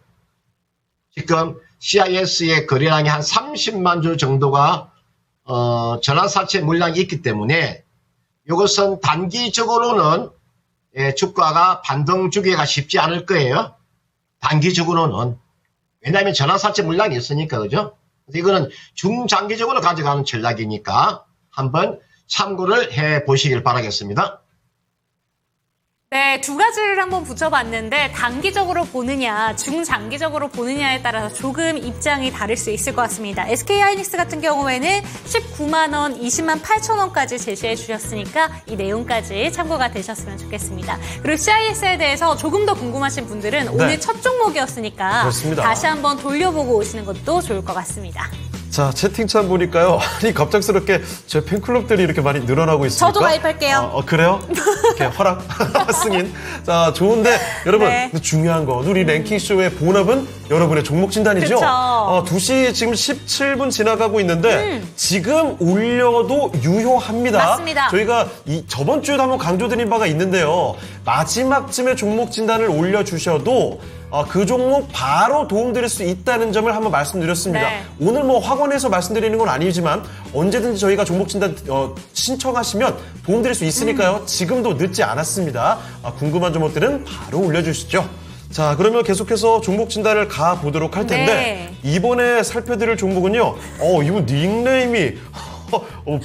지금 CIS의 거래량이 한 30만 주 정도가 전환사채 물량이 있기 때문에 이것은 단기적으로는 주가가 반등 주기가 쉽지 않을 거예요. 단기적으로는. 왜냐하면 전환사채 물량이 있으니까, 그죠? 그래서 이거는 중장기적으로 가져가는 전략이니까 한번 참고를 해 보시길 바라겠습니다. 네, 두 가지를 한번 붙여봤는데 단기적으로 보느냐, 중장기적으로 보느냐에 따라서 조금 입장이 다를 수 있을 것 같습니다. SK 하이닉스 같은 경우에는 19만 원, 20만 8천 원까지 제시해 주셨으니까 이 내용까지 참고가 되셨으면 좋겠습니다. 그리고 CIS에 대해서 조금 더 궁금하신 분들은 오늘 첫 종목이었으니까 그렇습니다. 다시 한번 돌려보고 오시는 것도 좋을 것 같습니다. 자, 채팅창 보니까요. 아니, 갑작스럽게 제 팬클럽들이 이렇게 많이 늘어나고 있습니까? 저도 가입할게요. 그래요? 이렇게 허락, 승인. 자, 좋은데, 여러분, 네. 중요한 건 우리 랭킹쇼의 본업은 여러분의 종목 진단이죠? 그쵸. 2시 지금 17분 지나가고 있는데, 지금 올려도 유효합니다. 맞습니다. 저희가 저번 주에도 한번 강조드린 바가 있는데요. 마지막쯤에 종목 진단을 올려주셔도 그 종목 바로 도움드릴 수 있다는 점을 한번 말씀드렸습니다. 네. 오늘 뭐 학원에서 말씀드리는 건 아니지만 언제든지 저희가 종목 진단 신청하시면 도움드릴 수 있으니까요. 지금도 늦지 않았습니다. 궁금한 종목들은 바로 올려주시죠. 자, 그러면 계속해서 종목 진단을 가보도록 할 텐데 네. 이번에 살펴드릴 종목은요. 이거 닉네임이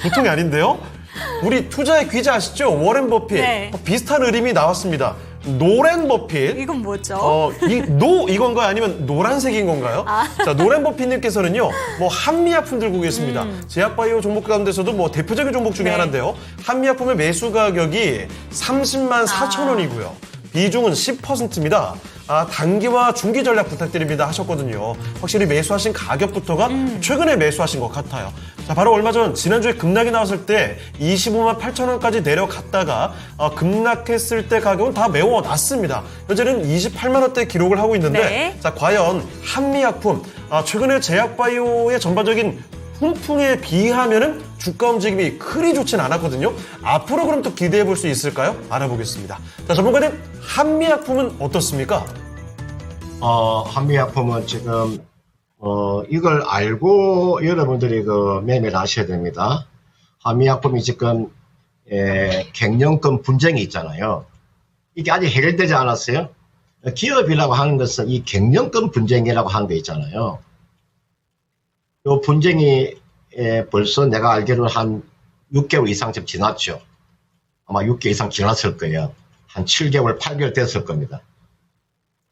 보통이 아닌데요. 우리 투자의 귀재 아시죠? 워렌 버핏. 네. 비슷한 그림이 나왔습니다. 노렌 버핏. 이건 뭐죠? 이건가요? 아니면 노란색인 건가요? 자, 노렌 버핏님께서는요, 뭐, 한미약품 들고 계십니다. 제약바이오 종목 가운데서도 뭐, 대표적인 종목 중에 네. 하나인데요. 한미약품의 매수 가격이 30만 4천 원이고요. 비중은 10%입니다. 단기와 중기 전략 부탁드립니다 하셨거든요. 확실히 매수하신 가격부터가 최근에 매수하신 것 같아요. 자, 바로 얼마 전 지난주에 급락이 나왔을 때 25만 8천 원까지 내려갔다가 급락했을 때 가격은 다 메워놨습니다. 현재는 28만 원대 기록을 하고 있는데 네. 자, 과연 한미약품 최근에 제약바이오의 전반적인 훈풍에 비하면은 주가 움직임이 그리 좋진 않았거든요. 앞으로 그럼 또 기대해 볼 수 있을까요? 알아보겠습니다. 자, 전문가님, 한미약품은 어떻습니까? 한미약품은 지금 이걸 알고 여러분들이 그 매매를 하셔야 됩니다. 한미약품이 지금 갱년금 분쟁이 있잖아요. 이게 아직 해결되지 않았어요. 기업이라고 하는 것은 이 갱년금 분쟁이라고 하는 게 있잖아요. 이 분쟁이 벌써 내가 알기로는 한 6개월 이상 좀 지났죠. 아마 6개월 이상 지났을 거예요. 한 7개월, 8개월 됐을 겁니다.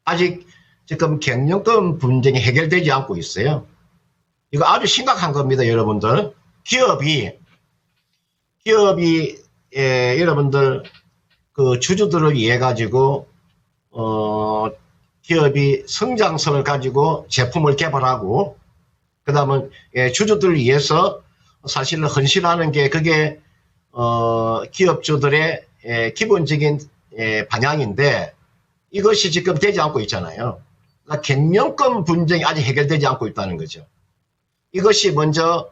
아직 지금 갱년금 분쟁이 해결되지 않고 있어요. 이거 아주 심각한 겁니다, 여러분들. 기업이 여러분들 그 주주들을 위해 가지고 기업이 성장성을 가지고 제품을 개발하고 그 다음은 주주들을 위해서 사실은 헌신하는 게 그게 기업주들의 기본적인 방향인데 이것이 지금 되지 않고 있잖아요. 그러니까 갱년금 분쟁이 아직 해결되지 않고 있다는 거죠. 이것이 먼저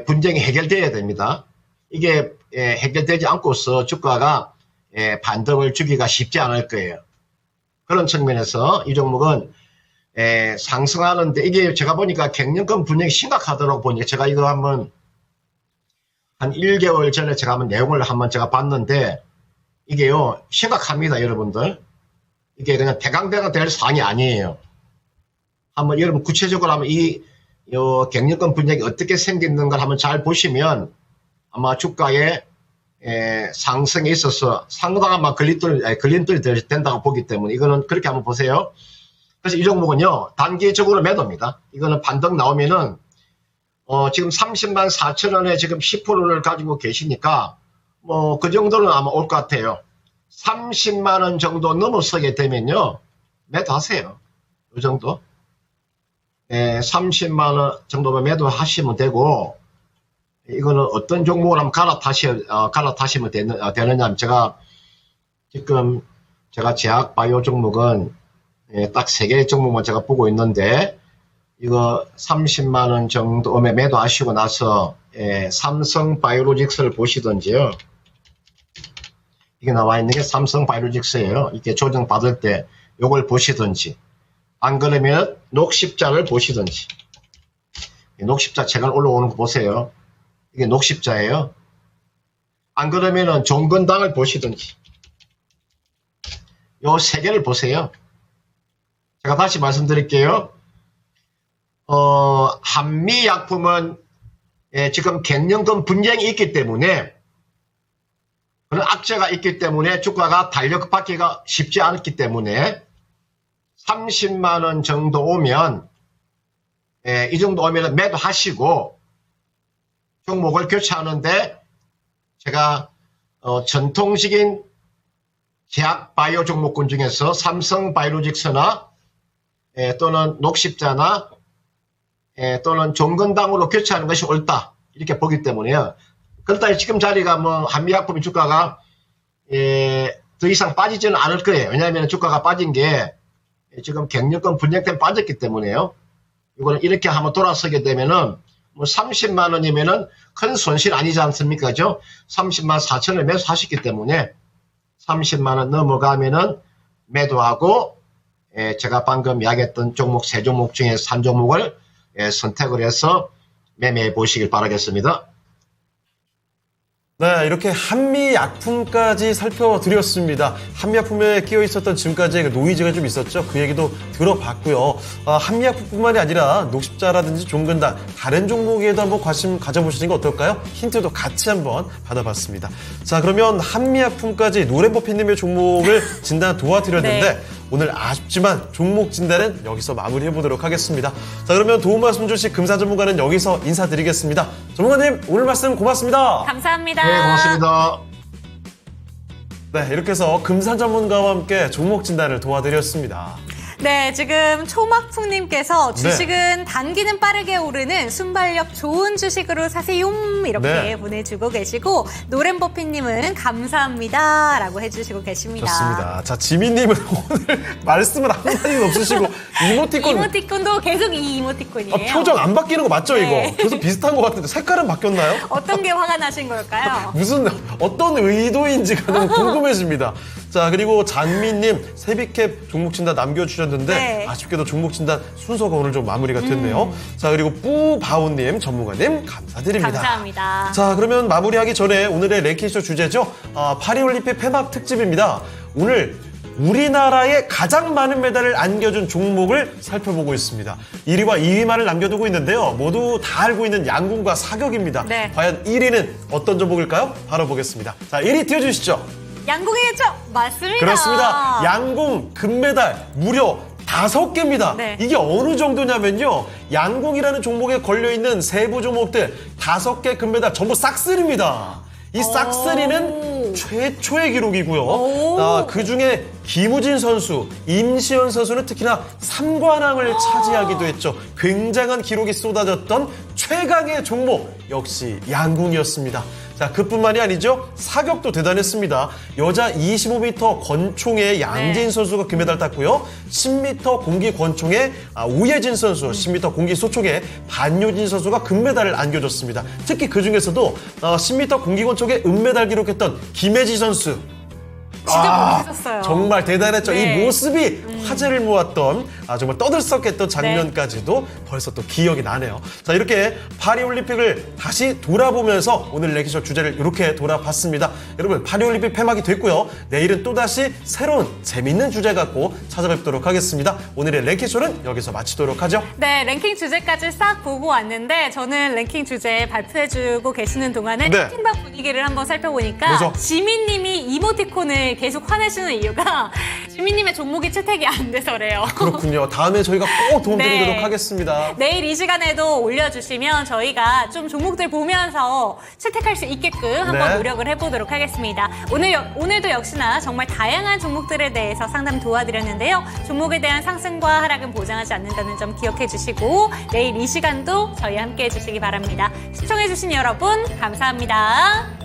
분쟁이 해결돼야 됩니다. 이게 해결되지 않고서 주가가 반등을 주기가 쉽지 않을 거예요. 그런 측면에서 이 종목은 상승하는데 이게 제가 보니까 갱년금 분쟁이 심각하더라고 보니까 제가 이거 한번 한 1개월 전에 제가 한번 내용을 한번 제가 봤는데 이게요 심각합니다, 여러분들. 이게 그냥 대강대강 될 사항이 아니에요. 한번 여러분 구체적으로 한번 이 갱년금 분쟁이 어떻게 생겼는가 한번 잘 보시면 아마 주가의 상승에 있어서 상당한 걸림돌이 된다고 보기 때문에 이거는 그렇게 한번 보세요. 그래서 이 종목은요 단기적으로 매도입니다. 이거는 반등 나오면은 지금 30만 4천 원에 지금 10%를 가지고 계시니까 뭐 그 정도는 아마 올 것 같아요. 30만 원 정도 넘어서게 되면요 매도하세요. 이 정도 30만 원 정도면 매도하시면 되고 이거는 어떤 종목을 한번 갈아타시면 되느냐. 제가 지금 제약 바이오 종목은 딱 3개의 종목만 제가 보고 있는데 이거 30만 원 정도 매도하시고 나서 삼성 바이오로직스를 보시든지요. 이게 나와 있는 게 삼성 바이오로직스예요. 이렇게 조정 받을 때 요걸 보시든지 안 그러면 녹십자를 보시든지 녹십자 최근 올라오는 거 보세요. 이게 녹십자예요. 안 그러면은 종근당을 보시든지 요 3개를 보세요. 제가 다시 말씀드릴게요. 한미약품은 지금 갱년금 분쟁이 있기 때문에 그런 악재가 있기 때문에 주가가 달력받기가 쉽지 않기 때문에 30만 원 정도 오면 이 정도 오면 매도하시고 종목을 교체하는데 제가 전통적인 제약 바이오 종목군 중에서 삼성 바이오로직스나 또는 녹십자나 또는 종근당으로 교체하는 것이 옳다 이렇게 보기 때문에요. 그렇다 지금 자리가 뭐 한미약품 주가가 더 이상 빠지지는 않을 거예요. 왜냐하면 주가가 빠진 게 지금 갱년금 분쟁 때문에 빠졌기 때문에요. 이거는 이렇게 한번 돌아서게 되면은 뭐 30만 원이면은 큰 손실 아니지 않습니까? 그죠? 30만 4천 원 매수하셨기 때문에 30만 원 넘어가면은 매도하고 제가 방금 이야기했던 종목 3종목 중에서 1종목을 선택을 해서 매매해 보시길 바라겠습니다. 네, 이렇게 한미약품까지 살펴드렸습니다. 한미약품에 끼어 있었던 지금까지의 그 노이즈가 좀 있었죠. 그 얘기도 들어봤고요. 한미약품뿐만이 아니라 녹십자라든지 종근당 다른 종목에도 한번 관심 가져보시는 게 어떨까요? 힌트도 같이 한번 받아봤습니다. 자, 그러면 한미약품까지 노래버피님의 종목을 진단 도와드렸는데 네. 오늘 아쉽지만 종목 진단은 여기서 마무리해보도록 하겠습니다. 자, 그러면 도움 말씀 주신 금산전문가는 여기서 인사드리겠습니다. 전문가님, 오늘 말씀 고맙습니다. 감사합니다. 네, 고맙습니다. 네, 이렇게 해서 금산 전문가와 함께 종목 진단을 도와드렸습니다. 네, 지금 초막풍님께서 주식은 단기는 빠르게 오르는 순발력 좋은 주식으로 사세요 이렇게 네. 보내주고 계시고 노rem버피님은 감사합니다라고 해주시고 계십니다. 좋습니다. 자, 지민님은 오늘 말씀을 한마디도 없으시고 이모티콘 이모티콘도 계속 이 이모티콘이에요. 표정 안 바뀌는 거 맞죠, 네. 이거? 계속 비슷한 것 같은데 색깔은 바뀌었나요? 어떤 게 화가 나신 걸까요? 무슨 어떤 의도인지가 너무 궁금해집니다. 자, 그리고 장미님 세비캡 종목 진단 남겨주셨는데 네. 아쉽게도 종목 진단 순서가 오늘 좀 마무리가 됐네요. 자, 그리고 뿌바오님 전문가님 감사드립니다. 감사합니다. 자, 그러면 마무리하기 전에 오늘의 랭킹쇼 주제죠. 파리올림픽 폐막 특집입니다. 오늘 우리나라에 가장 많은 메달을 안겨준 종목을 살펴보고 있습니다. 1위와 2위만을 남겨두고 있는데요. 모두 다 알고 있는 양궁과 사격입니다. 네. 과연 1위는 어떤 종목일까요? 바로 보겠습니다. 자, 1위 띄워주시죠. 양궁이겠죠? 맞습니다. 그렇습니다. 양궁 금메달 무려 5개입니다. 네. 이게 어느 정도냐면요. 양궁이라는 종목에 걸려있는 세부 종목들 5개 금메달 전부 싹쓸이입니다. 이 싹쓸이는 최초의 기록이고요. 그중에 김우진 선수, 임시현 선수는 특히나 3관왕을 차지하기도 했죠. 굉장한 기록이 쏟아졌던 최강의 종목 역시 양궁이었습니다. 자, 그뿐만이 아니죠. 사격도 대단했습니다. 여자 25m 권총에 양진 선수가 금메달 땄고요. 10m 공기 권총에 우예진 선수, 10m 공기 소총에 반효진 선수가 금메달을 안겨줬습니다. 특히 그 중에서도 10m 공기 권총에 은메달 기록했던 김혜지 선수. 진짜 못하셨어요. 정말 대단했죠. 네. 이 모습이 화제를 모았던 정말 떠들썩했던 장면까지도 벌써 또 기억이 나네요. 자, 이렇게 파리올림픽을 다시 돌아보면서 오늘 랭킹쇼 주제를 이렇게 돌아봤습니다. 여러분, 파리올림픽 폐막이 됐고요. 내일은 또다시 새로운 재밌는 주제 갖고 찾아뵙도록 하겠습니다. 오늘의 랭킹쇼는 여기서 마치도록 하죠. 네, 랭킹 주제까지 싹 보고 왔는데 저는 랭킹 주제 발표해주고 계시는 동안에 네. 채팅방 분위기를 한번 살펴보니까 뭐죠? 지민님이 이모티콘을 계속 화내시는 이유가 지민님의 종목이 채택이 안 돼서래요. 그렇군요. 다음에 저희가 꼭 도움드리도록 네. 하겠습니다. 내일 이 시간에도 올려주시면 저희가 좀 종목들 보면서 채택할 수 있게끔 한번 네. 노력을 해보도록 하겠습니다. 오늘도 역시나 정말 다양한 종목들에 대해서 상담 도와드렸는데요. 종목에 대한 상승과 하락은 보장하지 않는다는 점 기억해 주시고 내일 이 시간도 저희 함께 해주시기 바랍니다. 시청해주신 여러분 감사합니다.